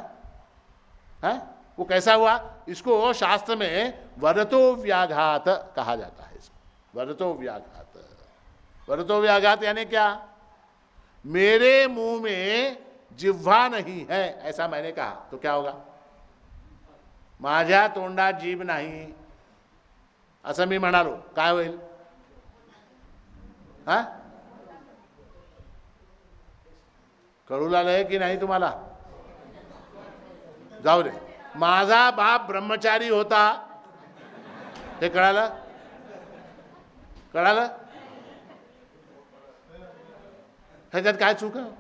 वो कैसा हुआ? इसको शास्त्र में वरतो व्याघात कहा जाता है। इसको वरतो व्याघात। वरतो व्याघात यानी क्या? मेरे मुंह में जिह्वा नहीं है ऐसा मैंने कहा तो क्या होगा? माझ्या तोंडात जीभ नाही असं मी म्हणालो, काय होईल? हा, कळू लागलंय की नाही तुम्हाला? जाऊ दे. माझा बाप ब्रह्मचारी होता हे कळालं? कळालं? ह्याच्यात काय चूक आहे?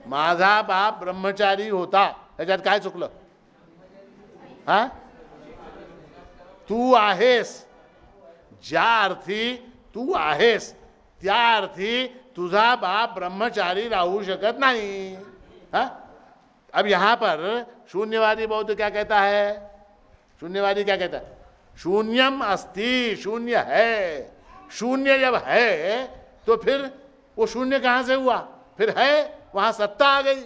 माझा बाप ब्रह्मचारी होता ह्याच्यात काय चुकलं? हा, तू आहेस, ज्या अर्थी तू आहेस त्या अर्थी तुझा बाप ब्रह्मचारी राहू शकत नाही। हा? अब यहां पर शून्यवादी बौद्ध क्या कहता है? शून्यवादी क्या कहता है? शून्यम अस्ति, शून्य है। शून्य जब है तो फिर वो शून्य कहां से हुआ? फिर है, वहां सत्ता आ गई,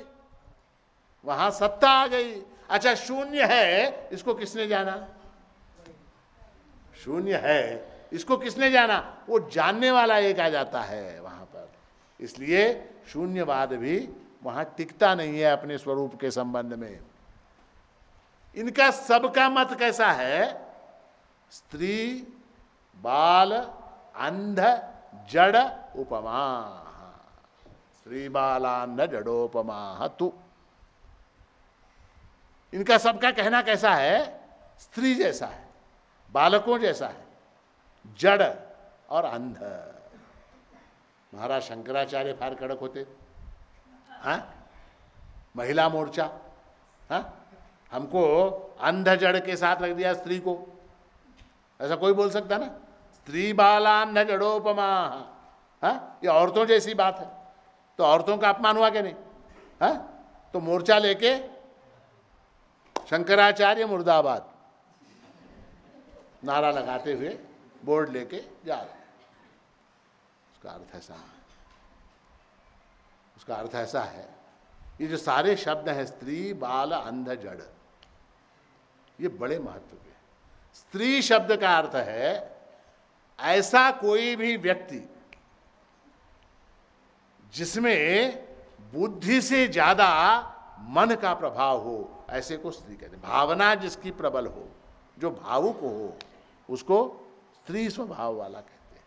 वहां सत्ता आ गई। अच्छा, शून्य है, इसको किसने जाना? शून्य है, इसको किसने जाना? वो जानने वाला एक आ जाता है वहां पर। इसलिए शून्यवाद भी वहां टिकता नहीं है अपने स्वरूप के संबंध में। इनका सबका मत कैसा है? स्त्री बाल अंध जड़ उपमा, स्त्री बालांध जड़ोपमा तू। इनका सबका कहना कैसा है? स्त्री जैसा है, बालकों जैसा है, जड़ और अंध। महाराज शंकराचार्य फार कड़क होते। हाँ, महिला मोर्चा, हाँ, हमको अंध जड़ के साथ रख दिया स्त्री को, ऐसा कोई बोल सकता ना? स्त्री बालांध जड़ोपमा, हाँ, ये औरतों जैसी बात है, तो औरतों का अपमान हुआ कि नहीं? हाँ, तो मोर्चा लेके शंकराचार्य मुर्दाबाद नारा लगाते हुए बोर्ड लेके जा रहे हैं। उसका अर्थ ऐसा है, उसका अर्थ ऐसा है, ये जो सारे शब्द हैं स्त्री बाल अंध जड़, ये बड़े महत्व के। स्त्री शब्द का अर्थ है ऐसा कोई भी व्यक्ति जिसमें बुद्धि से ज्यादा मन का प्रभाव हो, ऐसे को स्त्री कहते हैं। भावना जिसकी प्रबल हो, जो भावुक हो, उसको स्त्री स्वभाव वाला कहते हैं।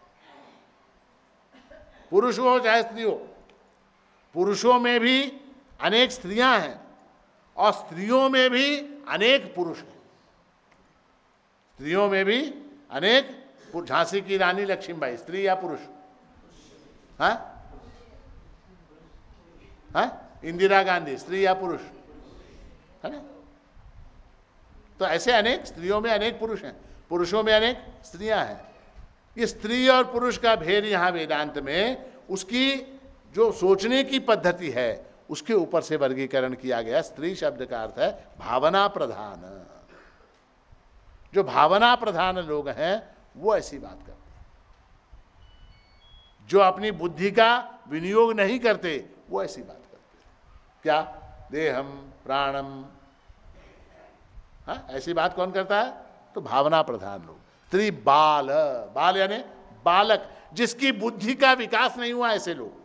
पुरुष हो चाहे स्त्री हो, पुरुषों में भी अनेक स्त्रियां हैं और स्त्रियों में भी अनेक पुरुष हैं। स्त्रियों में भी अनेक, झांसी की रानी लक्ष्मीबाई स्त्री या पुरुष? हाँ, हाँ, इंदिरा गांधी स्त्री या पुरुष? है ना? तो ऐसे अनेक, स्त्रियों में अनेक पुरुष हैं, पुरुषों में अनेक स्त्रियां हैं। ये स्त्री और पुरुष का भेद यहां वेदांत में उसकी जो सोचने की पद्धति है उसके ऊपर से वर्गीकरण किया गया। स्त्री शब्द का अर्थ है भावना प्रधान। जो भावना प्रधान लोग हैं वो ऐसी बात करते हैं। जो अपनी बुद्धि का विनियोग नहीं करते वो ऐसी बात करते हैं। क्या? देहम प्राणम, हाँ, ऐसी बात कौन करता है? तो भावना प्रधान लोग। स्त्री बाल, बाल यानी बालक, जिसकी बुद्धि का विकास नहीं हुआ, ऐसे लोग।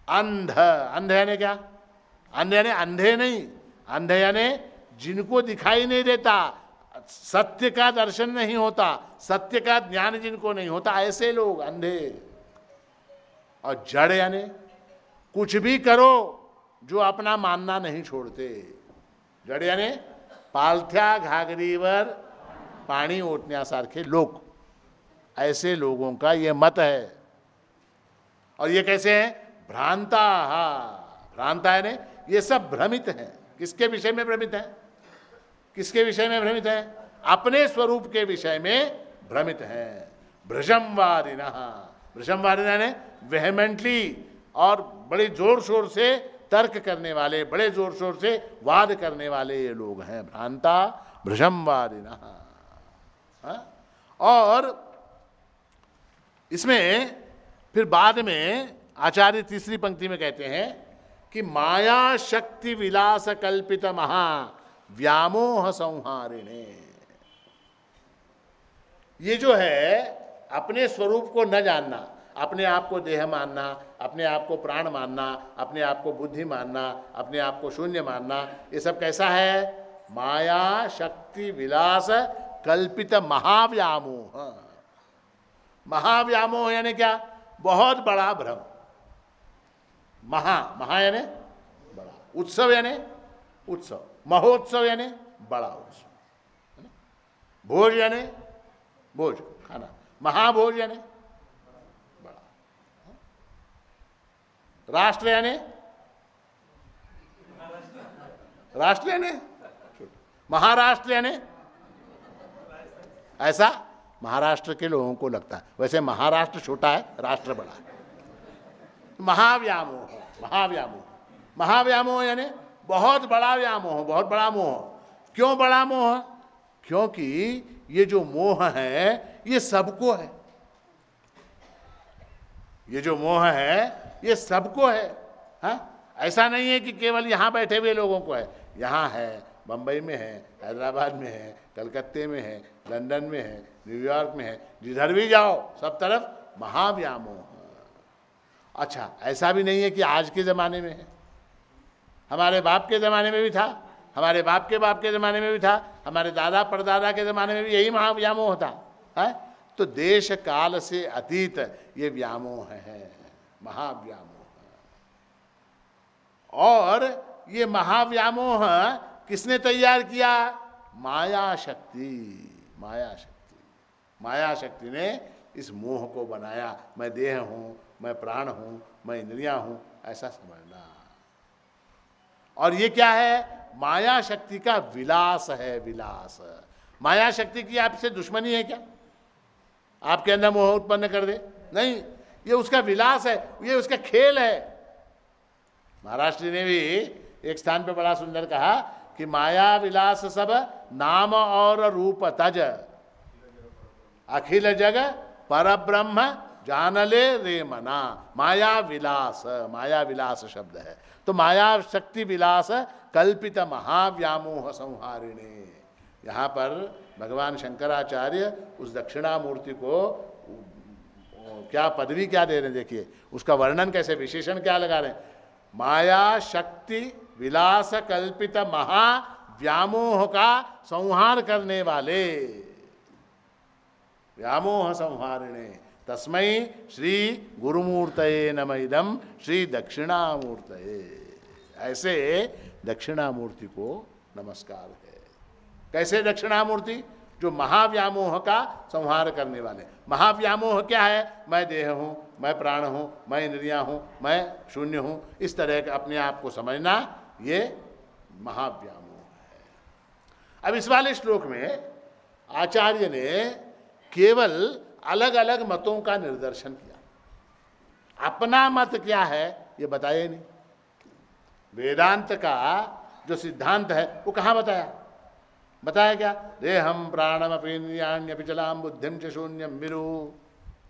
अंध, अंध यानी क्या? अंध यानी अंधे नहीं, अंध यानी जिनको दिखाई नहीं देता, सत्य का दर्शन नहीं होता, सत्य का ज्ञान जिनको नहीं होता, ऐसे लोग अंधे। और जड़ यानी कुछ भी करो जो अपना मानना नहीं छोड़ते। जड़ यानी पालथ्या घागरीवर पाणी ओटण्यासारखे लोग, ऐसे लोगों का ये मत है। और ये कैसे हैं? भ्रांता, भ्रांता है ने ये सब भ्रमित हैं। किसके विषय में भ्रमित हैं? किसके विषय में भ्रमित हैं? अपने स्वरूप के विषय में भ्रमित हैं। भ्रजमवादिनः, भ्रजमवादिनः ने वेहेमेंटली और बड़े जोर शोर से तर्क करने वाले, बड़े जोर शोर से वाद करने वाले ये लोग हैं, भ्रांता भ्रजमवादिनः। और इसमें फिर बाद में आचार्य तीसरी पंक्ति में कहते हैं कि माया शक्ति विलास कल्पित महा व्यामोह संहारिणे। ये जो है अपने स्वरूप को न जानना, अपने आप को देह मानना, अपने आप को प्राण मानना, अपने आप को बुद्धि मानना, अपने आप को शून्य मानना, ये सब कैसा है? माया शक्ति विलास कल्पित महाव्यामोह। महाव्यामोह यानी क्या? बहुत बड़ा भ्रम। महा यानी बड़ा, उत्सव यानी उत्सव, महोत्सव यानी बड़ा उत्सव, भोज यानी भोज खाना, महाभोज यानी बड़ा, राष्ट्र यानी राष्ट्र यानी महाराष्ट्र यानी ऐसा महाराष्ट्र के लोगों को लगता है। वैसे महाराष्ट्र छोटा है, राष्ट्र बड़ा है। महाव्यामोह, महाव्यामोह, महाव्यामोह यानी बहुत बड़ा व्यामोह, बहुत बड़ा मोह। क्यों बड़ा मोह? क्योंकि ये जो मोह है ये सबको है। ये जो मोह है ये सबको है। हाँ, ऐसा नहीं है कि केवल यहाँ बैठे हुए लोगों को है। यहाँ है, बम्बई में है, हैदराबाद में है, कलकत्ते में है, लंदन में है, न्यूयॉर्क में है, जिधर भी जाओ सब तरफ महाव्यामोह। अच्छा, ऐसा भी नहीं है कि आज के ज़माने में है, हमारे बाप के ज़माने में भी था, हमारे बाप के ज़माने में भी था, हमारे दादा परदादा के ज़माने में भी यही महाव्यामोह था। है तो देश काल से अतीत ये व्यामोह है, महाव्यामोह। और ये महाव्यामोह किसने तैयार किया? माया शक्ति, माया शक्ति, माया शक्ति ने इस मोह को बनाया। मैं देह हूँ, मैं प्राण हूँ, मैं इंद्रियां हूँ, ऐसा समझना। और ये क्या है? माया शक्ति का विलास है, विलास। माया शक्ति की आपसे दुश्मनी है क्या? आपके अंदर मोह उत्पन्न कर दे? नहीं, ये उसका विलास है, ये उसका खेल है। महाराष्ट्र ने भी एक स्थान पे बड़ा सुंदर कहा कि माया विलास सब नाम और रूप तज, अखिल जग परब्रह्म जानले रे मना। माया विलास, माया विलास शब्द है। तो माया शक्ति विलास कल्पित महाव्यामोह संहारिणे। यहाँ पर भगवान शंकराचार्य उस दक्षिणामूर्ति को क्या पदवी क्या दे रहे हैं, देखिए उसका वर्णन कैसे, विशेषण क्या लगा रहे हैं। माया शक्ति विलास कल्पित महाव्यामोह का संहार करने वाले, व्यामोह संहारिणे तस्मै श्री गुरुमूर्तये नमः इदं श्री दक्षिणामूर्तये। ऐसे दक्षिणामूर्ति को नमस्कार है। कैसे दक्षिणामूर्ति? जो महाव्यामोह का संहार करने वाले। महाव्यामोह क्या है? मैं देह हूँ, मैं प्राण हूँ, मैं इंद्रियाँ हूँ, मैं शून्य हूँ, इस तरह का अपने आप को समझना, ये महाव्यामोह है। अब इस वाले श्लोक में आचार्य ने केवल अलग अलग मतों का निर्दर्शन किया। अपना मत क्या है ये बताया नहीं। वेदांत का जो सिद्धांत है वो कहाँ बताया? बताया क्या? देहम प्राणमपि इंद्रियाण्यपि चलाम बुद्धिम च शून्यम विरु।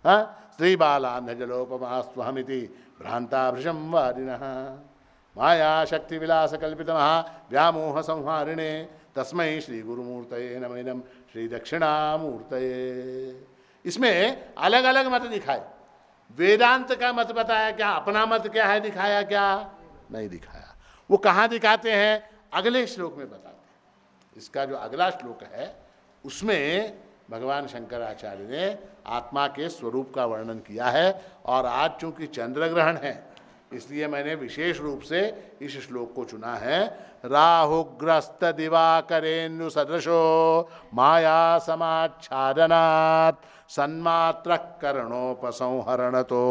हाँ, स्त्री बालान्ध जलोपमास्वहमिति भ्रांता भृशम वारिणः माया शक्ति विलास कल्पित व्यामोह संहारिणे तस्मै श्री गुरुमूर्तये नमः इदं श्री दक्षिणामूर्तये। इसमें अलग अलग मत दिखाए। वेदांत का मत बताया क्या? अपना मत क्या है दिखाया क्या? नहीं दिखाया। वो कहाँ दिखाते हैं? अगले श्लोक में बताते हैं। इसका जो अगला श्लोक है उसमें भगवान शंकराचार्य ने आत्मा के स्वरूप का वर्णन किया है। और आज चूंकि चंद्र ग्रहण है इसलिए मैंने विशेष रूप से इस श्लोक को चुना है। राहुग्रस्त दिवाकरेन्दु सदृशो माया समाच्छादनात् सन्मात्र करणोपसंहरणतो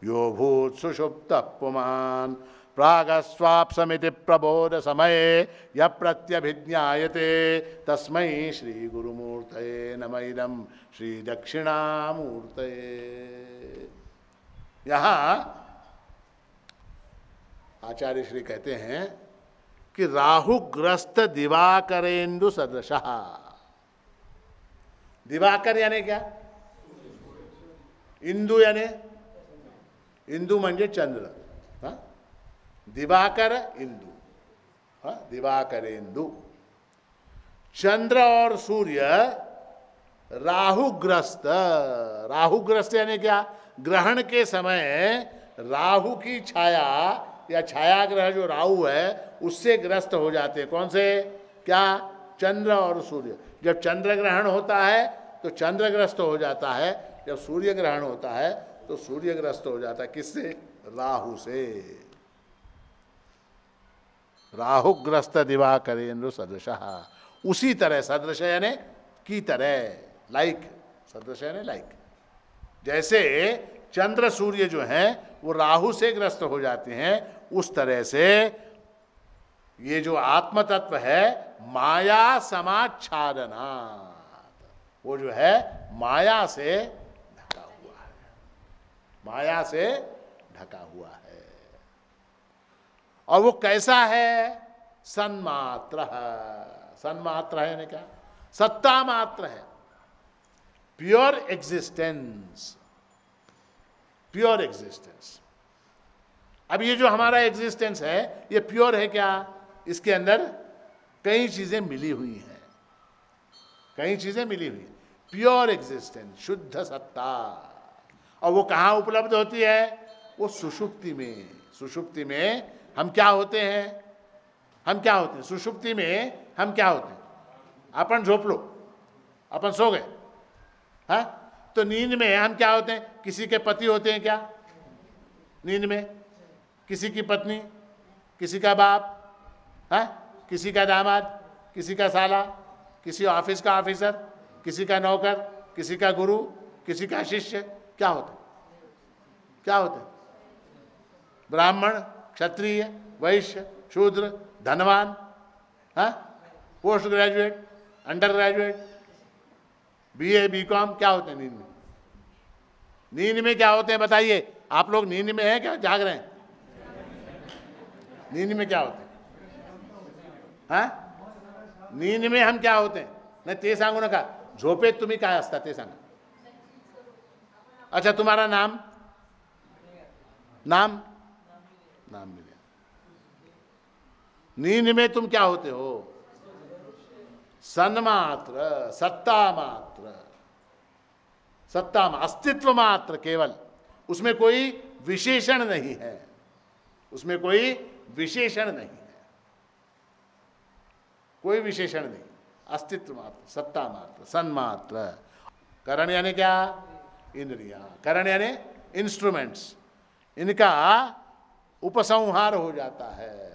यो भूत् सुषुप्तः पुमान् प्रागस्वाप्समिति प्रबोध समये य प्रत्यभिज्ञायते तस्मै श्री गुरुमूर्तये नमः इदं श्री दक्षिणामूर्तये। यहाँ आचार्य श्री कहते हैं कि राहुग्रस्त दिवाकरेन्दु सदृशः। दिवाकर यानी क्या? इंदु यानी, इंदु म्हणजे चंद्र। हाँ? दिवाकर इंदु, हाँ? दिवाकरेन्दु। चंद्र और सूर्य राहुग्रस्त। राहुग्रस्त यानी क्या? ग्रहण के समय राहु की छाया या छायाग्रह जो राहु है उससे ग्रस्त हो जाते हैं। कौन से? क्या? चंद्र और सूर्य। जब चंद्र ग्रहण होता है तो चंद्रग्रस्त हो जाता है, जब सूर्य ग्रहण होता है तो सूर्यग्रस्त हो जाता है। किससे? राहु से। राहुग्रस्त दिवाकरेन्दु सदृशः। उसी तरह, सदृश यानी की तरह, लाइक, सदृश यानी लाइक। जैसे चंद्र सूर्य जो हैं वो राहु से ग्रस्त हो जाते हैं, उस तरह से ये जो आत्म तत्व है माया समाच्छादनात्, वो जो है माया से ढका हुआ है, माया से ढका हुआ है। और वो कैसा है? सन्मात्र है। सन्मात्र है यानी क्या? सत्ता मात्र है, प्योर एग्जिस्टेंस, प्योर एग्जिस्टेंस। अब ये जो हमारा एग्जिस्टेंस है ये प्योर है क्या? इसके अंदर कई चीजें मिली हुई हैं, कई चीजें मिली हुई हैं। प्योर एग्जिस्टेंस, शुद्ध सत्ता। और वो कहाँ उपलब्ध होती है? वो सुषुप्ति में। सुषुप्ति में हम क्या होते हैं? हम क्या होते हैं सुषुप्ति में? हम क्या होते हैं? अपन झोप लो, अपन सो गए, हाँ? तो नींद में हम क्या होते हैं? किसी के पति होते हैं क्या नींद में? किसी की पत्नी, किसी का बाप, हाँ? किसी का दामाद, किसी का साला, किसी ऑफिस का ऑफिसर, किसी का नौकर, किसी का गुरु, किसी का शिष्य। क्या होते? क्या होते? ब्राह्मण, क्षत्रिय, वैश्य, शूद्र, धनवान, हाँ? Post graduate, under graduate, BA, BCom. क्या होते हैं नींद में? नींद में क्या होते हैं बताइए? आप लोग नींद में हैं क्या जाग रहे हैं? नींद में क्या होते हैं? हाँ? नींद में हम क्या होते हैं? नाही ते सांगू नका, झोपेत तुम्ही काय असता ते सांगा. अच्छा, तुम्हारा नाम? नाम नाम मिले. नींद में तुम क्या होते हो? सन्मात्र, सत्ता मात्र, सत्ता अस्तित्व मात्र केवल. उसमें कोई विशेषण नहीं है, उसमें कोई विशेषण नहीं है, कोई विशेषण नहीं. अस्तित्व मात्र, सत्ता मात्र, सन्मात्र. करण यानी क्या? इंद्रियां. करण यानी इंस्ट्रूमेंट्स. इनका उपसंहार हो जाता है.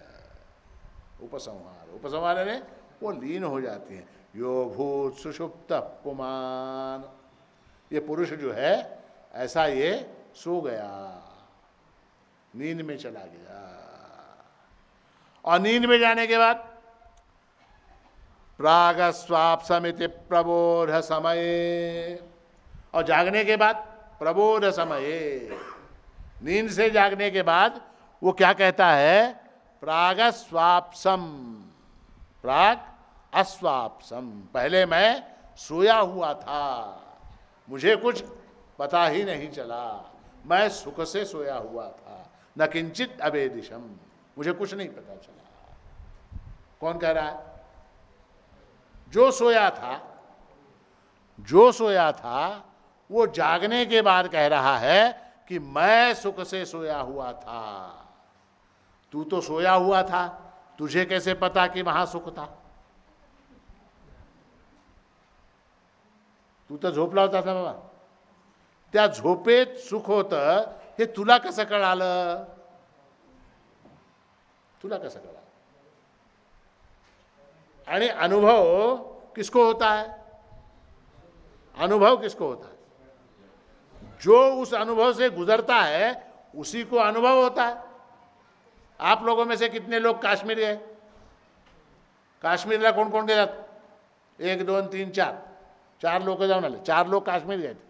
उपसंहार, उपसंहार यानी वो लीन हो जाती है. यो भूत सुषुप्त पुमान. ये पुरुष जो है ऐसा ये सो गया, नींद में चला गया. और नींद में जाने के बाद प्राग स्वाप्समिति प्रबोध समय. और जागने के बाद प्रबोध समय, नींद से जागने के बाद वो क्या कहता है? प्राग स्वाप्सम, प्राग अस्वाप्सम. पहले मैं सोया हुआ था, मुझे कुछ पता ही नहीं चला, मैं सुख से सोया हुआ था. न किंचित अवेदिशम, मुझे कुछ नहीं पता चला. कौन कह रहा है? जो सोया था, जो सोया था वो जागने के बाद कह रहा है कि मैं सुख से सोया हुआ था. तू तो सोया हुआ था, तुझे कैसे पता कि वहां सुख था? तू तर झोपला होता ना बाबा. त्या झोपेत सुख होतं हे तुला कसं कळालं? तुला कसं कळालं? आणि अनुभव किसको होता है? अनुभव किसको होता है? जो उस अनुभव से गुजरता है उसी को अनुभव होता है. आप लोगों में से कितने लोग काश्मीर गए? काश्मीरला कोण कोण गेलात? 1 2 3 4, 4 लोग जाऊन आले. 4 लोग काश्मीर गए थे.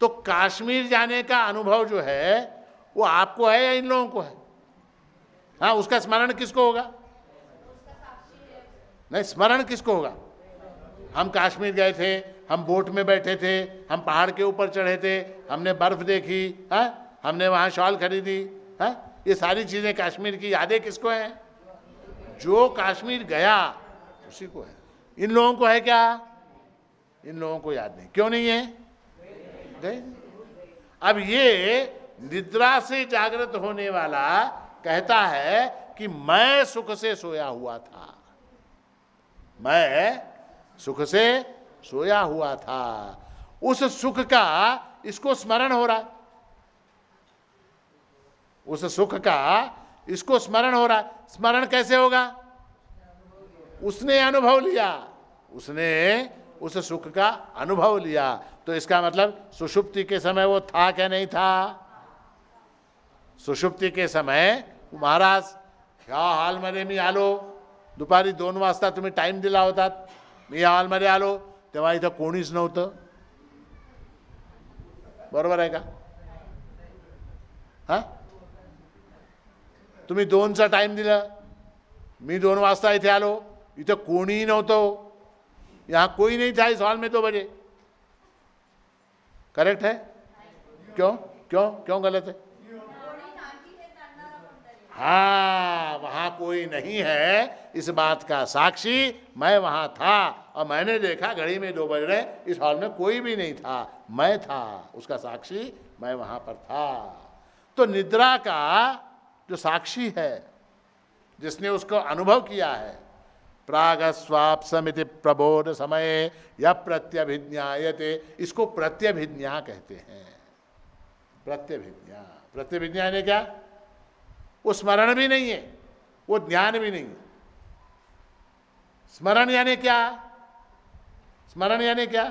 तो काश्मीर जाने का अनुभव जो है वो आपको है या इन लोगों को है? हाँ, उसका स्मरण किसको होगा? नहीं, स्मरण किसको होगा? हम काश्मीर गए थे, हम बोट में बैठे थे, हम पहाड़ के ऊपर चढ़े थे, हमने बर्फ देखी, हाँ, हमने वहाँ शॉल खरीदी, हाँ, ये सारी चीजें काश्मीर की यादें किसको हैं? जो काश्मीर गया उसी को है. इन लोगों को है क्या? इन लोगों को याद नहीं. क्यों नहीं है? गए. अब ये निद्रा से जागृत होने वाला कहता है कि मैं सुख से सोया हुआ था, मैं सुख से सोया हुआ था. उस सुख का इसको स्मरण हो रहा, उस सुख का इसको स्मरण हो रहा. स्मरण कैसे होगा? उसने अनुभव लिया, उसने उस सुख का अनुभव लिया. तो इसका मतलब सुषुप्ति के समय वो था क्या नहीं था? सुषुप्ति के समय महाराज ह्या हॉलमध्ये मी आलो, दुपारी 2 वाजता तुम्ही टाइम दिला होता, मी या हॉलमध्ये आलो, तेव्हा इथं कोणीच नव्हतं. बरोबर आहे का? हा, तुम्ही 2चा टाइम दिला, मी 2 वाजता इथे आलो, इथं कोणीही नव्हतं. यहाँ कोई नहीं था इस हॉल में 2 बजे. करेक्ट है? क्यों क्यों क्यों गलत है? हाँ, वहां कोई नहीं है इस बात का साक्षी मैं वहां था और मैंने देखा घड़ी में 2 बज रहे, इस हॉल में कोई भी नहीं था, मैं था, उसका साक्षी मैं वहां पर था. तो निद्रा का जो साक्षी है, जिसने उसको अनुभव किया है, प्रागस्वाप्समिति प्रबोध समय या प्रत्यभिज्ञायते, इसको प्रत्यभिज्ञा कहते हैं. प्रत्यभिज्ञा, प्रत्यभिज्ञा यानी क्या? वो स्मरण भी नहीं है, वो ज्ञान भी नहीं है. स्मरण यानी क्या? स्मरण यानी क्या?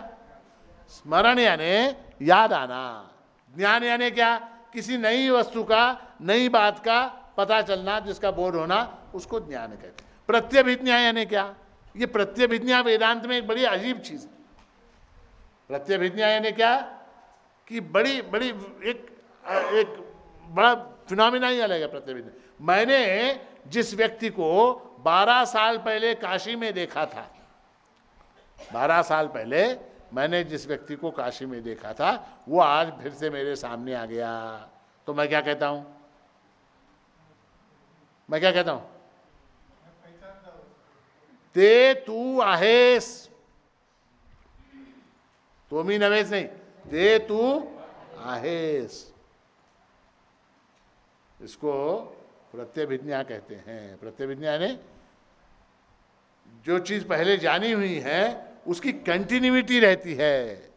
स्मरण यानी याद आना. ज्ञान यानी क्या? किसी नई वस्तु का, नई बात का पता चलना, जिसका बोध होना, उसको ज्ञान कहते हैं. प्रत्यभिज्ञा यानी क्या? ये प्रत्यभिज्ञा वेदांत में एक बड़ी अजीब चीज है. प्रत्यभिज्ञा यानी क्या? कि बड़ी बड़ी एक बड़ा फिनोमिना ही अलग है प्रत्यभिज्ञा. मैंने जिस व्यक्ति को 12 साल पहले काशी में देखा था, 12 साल पहले मैंने जिस व्यक्ति को काशी में देखा था, वो आज फिर से मेरे सामने आ गया, तो मैं क्या कहता हूं? मैं क्या कहता हूं? ते तू आहेस. तो मी नव्हेच नाही, ते तू आहेस. इसको प्रत्यभिज्ञा कहते हैं. प्रत्यभिज्ञा यानी जो चीज पहले जानी हुई है उसकी कंटिन्यूटी रहती है,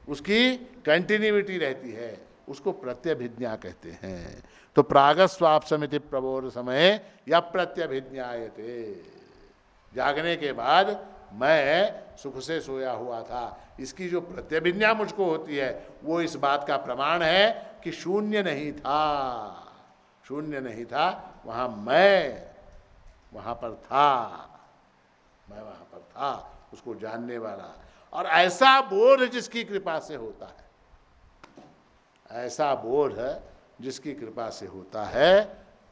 उसकी कंटिन्यूटी रहती है, उसको प्रत्यभिज्ञा कहते हैं. तो प्रागस्वाप्समिति प्रबोध समय या प्रत्यभिज्ञायते, जागने के बाद मैं सुख से सोया हुआ था, इसकी जो प्रत्यभिज्ञा मुझको होती है वो इस बात का प्रमाण है कि शून्य नहीं था. शून्य नहीं था, वहां मैं वहां पर था, मैं वहां पर था, उसको जानने वाला. और ऐसा बोध जिसकी कृपा से होता है, ऐसा बोध जिसकी कृपा से होता है,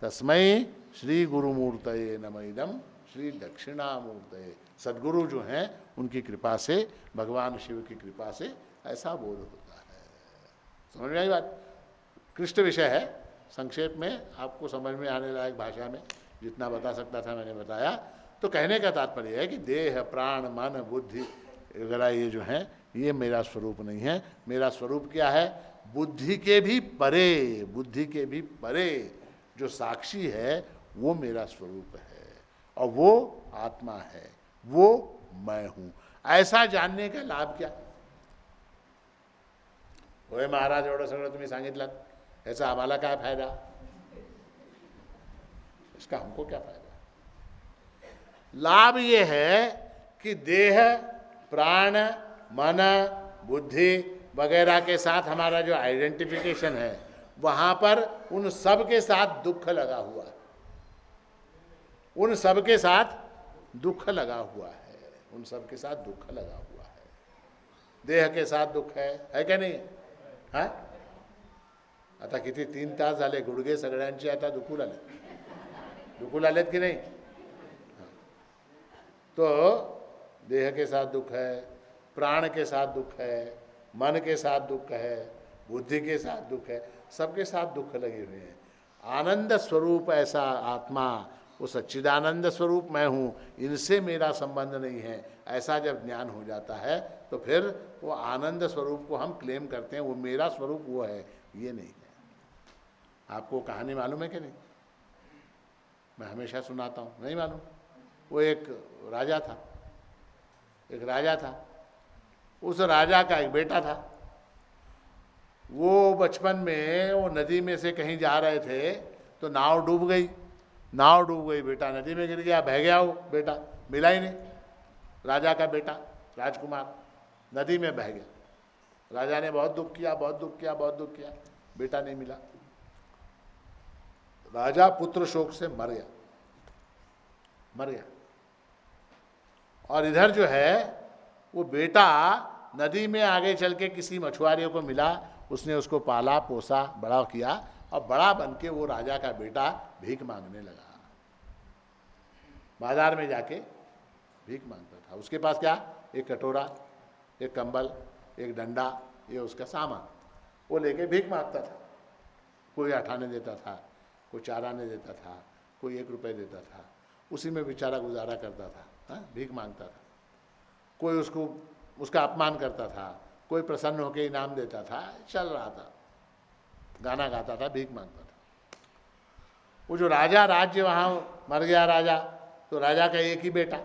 तस्मै श्री गुरुमूर्तये नमः इदं श्री दक्षिणामूर्तये. सद्गुरु जो हैं उनकी कृपा से, भगवान शिव की कृपा से ऐसा बोध होता है. समझ में आई बात? कृष्ण विषय है, संक्षेप में आपको समझ में आने लायक भाषा में जितना बता सकता था मैंने बताया. तो कहने का तात्पर्य है कि देह, प्राण, मन, बुद्धि वगैरह ये जो हैं, ये मेरा स्वरूप नहीं है. मेरा स्वरूप क्या है? बुद्धि के भी परे, बुद्धि के भी परे जो साक्षी है वो मेरा स्वरूप है, और वो आत्मा है, वो मैं हूं. ऐसा जानने का लाभ क्या? होय महाराज एवढं सगळं तुम्ही सांगितलं, याचा आम्हाला काय फायदा? इसका हमको क्या फायदा? लाभ ये है कि देह, प्राण, मन, बुद्धि वगैरह के साथ हमारा जो आइडेंटिफिकेशन है, वहां पर उन सब के साथ दुख लगा हुआ है. उन सब के साथ दुख लगा हुआ है, उन सब के साथ दुख लगा हुआ है. देह के साथ दुख है क्या नाही? हा, आता किती 3 तास झाले, गुडघे सगळ्यांचे आता दुखू आलेत की नाही? तो देह के साथ दुख है, प्राण के साथ दुख है, मन के साथ दुख है, बुद्धि के साथ दुख है, सबके साथ दुख लगे हुए हैं. आनंद स्वरूप ऐसा आत्मा, वो सच्चिदानंद स्वरूप मैं हूँ, इनसे मेरा संबंध नहीं है, ऐसा जब ज्ञान हो जाता है तो फिर वो आनंद स्वरूप को हम क्लेम करते हैं, वो मेरा स्वरूप वो है, ये नहीं है. आपको कहानी मालूम है कि नहीं? मैं हमेशा सुनाता हूँ, नहीं मालूम? वो एक राजा था, एक राजा था, उस राजा का एक बेटा था. वो बचपन में वो नदी में से कहीं जा रहे थे तो नाव डूब गई. नाव डूब गई, बेटा नदी में गिर गया, बह गया. वो बेटा मिला ही नहीं, राजा का बेटा राजकुमार नदी में बह गया. राजा ने बहुत दुख किया, बहुत दुख किया, बहुत दुख किया, बेटा नहीं मिला. राजा पुत्र शोक से मर गया, मर गया. और इधर जो है वो बेटा नदी में आगे चल के किसी मछुआरे को मिला, उसने उसको पाला पोसा बड़ा किया और बड़ा बन के वो राजा का बेटा भीख मांगने लगा, बाजार में जाके भीख मांगता था। उसके पास क्या, एक कटोरा, एक कंबल, एक डंडा, ये उसका सामान, वो लेके भीख मांगता था। कोई 8 आने देता था, कोई 4 आने देता था, कोई 1 रुपये देता था, उसी में बेचारा गुजारा करता था। हाँ, भीख मांगता था। कोई उसका अपमान करता था, कोई प्रसन्न होकर इनाम देता था, चल रहा था, गाना गाता था, भीख मांगता था। वो जो राजा, राज्य वहाँ मर गया राजा, तो राजा का एक ही बेटा।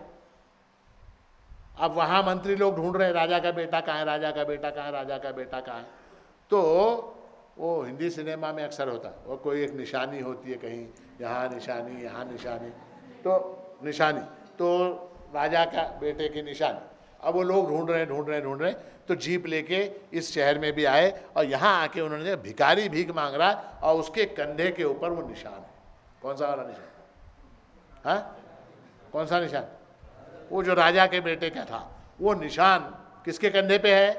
अब वहाँ मंत्री लोग ढूंढ रहे हैं राजा का बेटा कहाँ है, राजा का बेटा कहाँ है, राजा का बेटा कहाँ है। तो वो हिंदी सिनेमा में अक्सर होता है, वो कोई एक निशानी होती है, कहीं यहाँ निशानी, यहाँ निशानी, तो निशानी तो राजा का बेटे की निशानी। अब वो लोग ढूंढ रहे हैं, तो जीप लेके इस शहर में भी आए और यहाँ आके उन्होंने देखा भिखारी भीख मांग रहा और उसके कंधे के ऊपर वो निशान है। कौन सा वाला निशान? हाँ, कौन सा निशान? वो जो राजा के बेटे का था, वो निशान किसके कंधे पे है?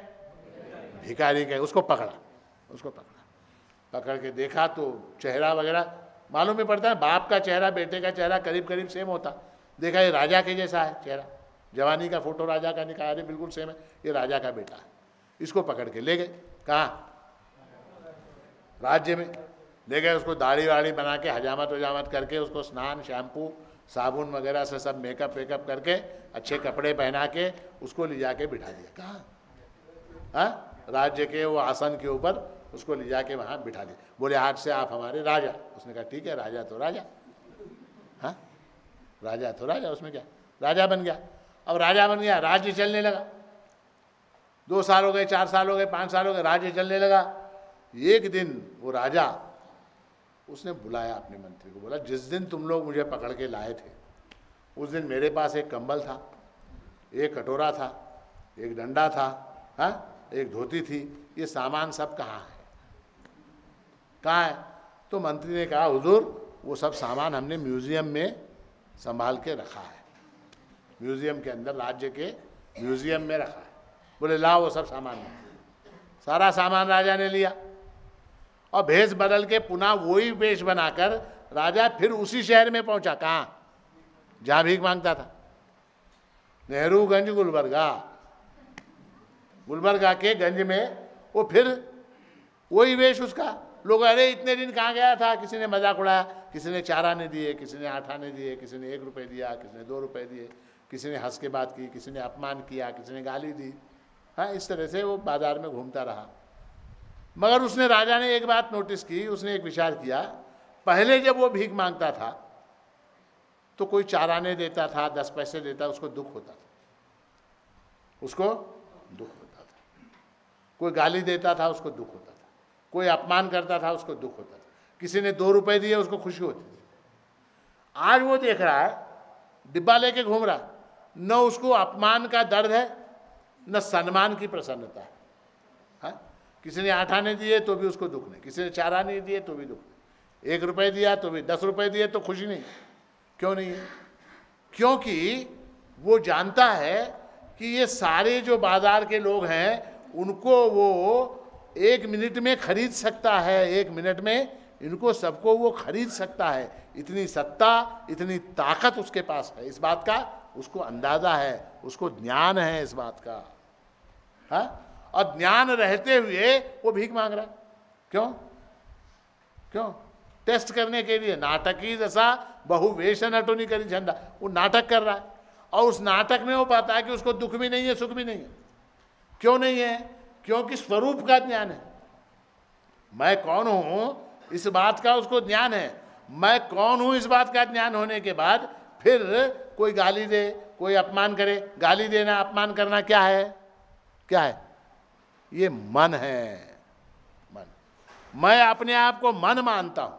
भिखारी के। उसको पकड़ा, पकड़ के देखा तो चेहरा वगैरह मालूम ही पड़ता है, बाप का चेहरा बेटे का चेहरा करीब करीब सेम होता। देखा ये राजा के जैसा है चेहरा, जवानी का फोटो राजा का निकाला, अरे बिल्कुल सेम है, ये राजा का बेटा है। इसको पकड़ के ले गए, कहाँ? राज्य में ले गए। उसको दाढ़ी वाड़ी बना के हजामत वजामत करके, उसको स्नान शैम्पू साबुन वगैरह से सब मेकअप वेकअप करके अच्छे कपड़े पहना के उसको ले जाके बिठा दिया। कहाँ? हाँ, राज्य के वो आसन के ऊपर उसको ले जाके वहाँ बिठा दिया। बोले आज से आप हमारे राजा। उसने कहा ठीक है, राजा तो राजा। हाँ, राजा तो राजा, उसमें क्या, राजा बन गया। अब राजा बन गया, राज्य चलने लगा। 2 साल हो गए, 4 साल हो गए, 5 साल हो गए, राज्य चलने लगा। एक दिन वो राजा, उसने बुलाया अपने मंत्री को, बोला जिस दिन तुम लोग मुझे पकड़ के लाए थे उस दिन मेरे पास एक कंबल था, एक कटोरा था, एक डंडा था, हाँ, एक धोती थी, ये सामान सब कहाँ है? कहाँ है? तो मंत्री ने कहा हुजूर वो सब सामान हमने म्यूजियम में संभाल के रखा है, म्यूजियम के अंदर, राज्य के म्यूजियम में रखा है। बोले लाओ वो सब सामान। सारा सामान राजा ने लिया और भेष बदल के पुनः वही वेश बनाकर राजा फिर उसी शहर में पहुंचा। कहाँ? जहां भीख मांगता था, नेहरूगंज गुलबर्गा के गंज में। वो फिर वही वेश उसका। लोग अरे इतने दिन कहाँ गया था? किसी ने मजाक उड़ाया, किसी ने 4 आने दिए, किसी ने 8 आने दिए, किसी ने 1 रुपये दिया, किसी ने 2 रुपये दिए, किसी ने हंस के बात की, किसी ने अपमान किया, किसी ने गाली दी। हाँ, इस तरह से वो बाजार में घूमता रहा। मगर उसने, राजा ने एक बात नोटिस की, उसने एक विचार किया। पहले जब वो भीख मांगता था तो कोई 4 आने देता था, 10 पैसे देता, उसको दुख होता था, उसको दुख होता था। कोई गाली देता था, उसको दुख होता था। कोई अपमान करता था, उसको दुख होता था। किसी ने 2 रुपए दिए, उसको खुशी होती थी। आज वो देख रहा है डिब्बा लेके घूम रहा, न उसको अपमान का दर्द है न सम्मान की प्रसन्नता है। हाँ? किसी ने 8 आने दिए तो भी उसको दुख नहीं, किसी ने 4 आने दिए तो भी दुख नहीं, 1 रुपये दिया तो भी, 10 रुपये दिए तो खुशी नहीं। क्यों नहीं है? क्योंकि वो जानता है कि ये सारे जो बाजार के लोग हैं उनको वो 1 मिनट में खरीद सकता है, 1 मिनट में इनको सबको वो खरीद सकता है। इतनी सत्ता, इतनी ताकत उसके पास है, इस बात का उसको अंदाजा है, उसको ज्ञान है इस बात का। हाँ? और ज्ञान रहते हुए वो भीख मांग रहा है। क्यों? क्यों? टेस्ट करने के लिए। नाटकी जैसा बहुवेश नटो नहीं करी झंडा, वो नाटक कर रहा है और उस नाटक में वो पाता है कि उसको दुख भी नहीं है, सुख भी नहीं है। क्यों नहीं है? क्योंकि स्वरूप का ज्ञान है। मैं कौन हूं इस बात का उसको ज्ञान है। मैं कौन हूं इस बात का ज्ञान होने के बाद फिर कोई गाली दे, कोई अपमान करे। गाली देना, अपमान करना क्या है? क्या है? ये मन है, मन। मैं अपने आप को मन मानता हूं,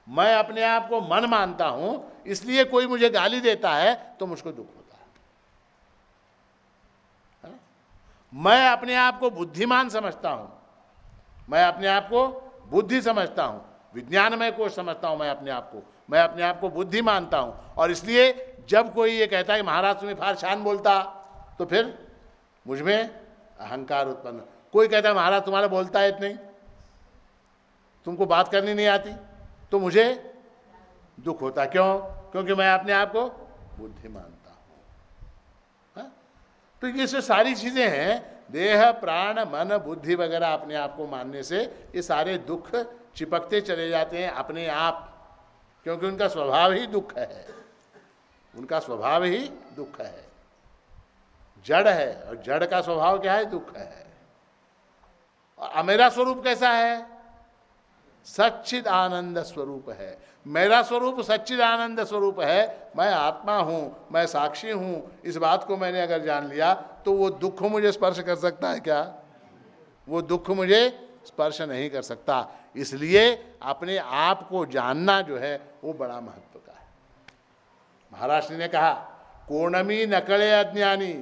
मैं अपने आप को मन मानता हूं, इसलिए कोई मुझे गाली देता है तो मुझको दुख होता है। मैं अपने आप को बुद्धिमान समझता हूं, मैं अपने आप को बुद्धि समझता हूं, विज्ञानमय को समझता हूं। मैं अपने आप को बुद्धि मानता हूं। और इसलिए जब कोई ये कहता है कि महाराज तुम्हें फार शान बोलता, तो फिर मुझ में अहंकार उत्पन्न। कोई कहता है महाराज तुम्हारा बोलता है इतनी, तुमको बात करनी नहीं आती, तो मुझे दुख होता। क्यों? क्योंकि मैं अपने आप को बुद्धि मानता हूं। हाँ? तो ये से सारी चीजें हैं, देह प्राण मन बुद्धि वगैरह अपने आप को मानने से ये सारे दुख चिपकते चले जाते हैं अपने आप, क्योंकि उनका स्वभाव ही दुख है, उनका स्वभाव ही दुख है, जड़ है, और जड़ का स्वभाव क्या है? दुख है। और मेरा स्वरूप कैसा है? सच्चिद आनंद स्वरूप है। मेरा स्वरूप सच्चिद आनंद स्वरूप है, मैं आत्मा हूं, मैं साक्षी हूं। इस बात को मैंने अगर जान लिया तो वो दुख मुझे स्पर्श कर सकता है क्या? वो दुख मुझे स्पर्श नहीं कर सकता। इसलिए अपने आप को जानना जो है वो बड़ा महत्व का है। महाराज ने कहा, कोणमी नकले अज्ञानी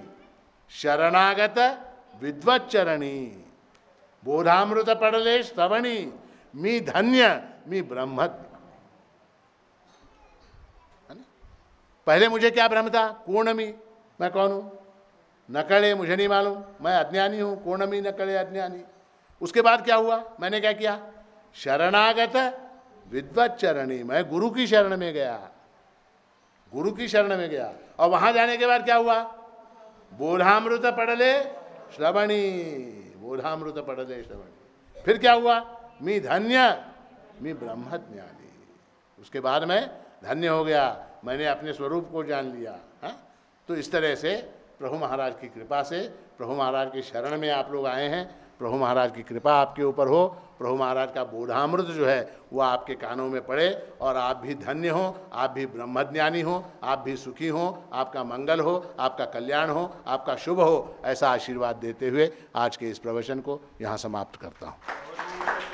शरणागत विद्वच्चरणी बोधामृत पड़ले श्रवणी मी धन्य मी ब्रह्म। पहले मुझे क्या भ्रम था? कोणमी, मैं कौन हूं? नकले, मुझे नहीं मालूम, मैं अज्ञानी हूं। कोणमी नकले अज्ञानी। उसके बाद क्या हुआ? मैंने क्या किया? शरणागत विद्वच्चरणी, मैं गुरु की शरण में गया, गुरु की शरण में गया। और वहां जाने के बाद क्या हुआ? बोधामृत पड़ले श्रवणी, बोधामृत पड़ले श्रवणी। फिर क्या हुआ? मी धन्य मी ब्रह्म ज्ञानी। उसके बाद मैं धन्य हो गया, मैंने अपने स्वरूप को जान लिया। हाँ? तो इस तरह से प्रभु महाराज की कृपा से, प्रभु महाराज की शरण में आप लोग आए हैं। प्रभु महाराज की कृपा आपके ऊपर हो, प्रभु महाराज का बोधामृत जो है वो आपके कानों में पड़े और आप भी धन्य हो, आप भी ब्रह्मज्ञानी हो, आप भी सुखी हो, आपका मंगल हो, आपका कल्याण हो, आपका शुभ हो, ऐसा आशीर्वाद देते हुए आज के इस प्रवचन को यहाँ समाप्त करता हूँ।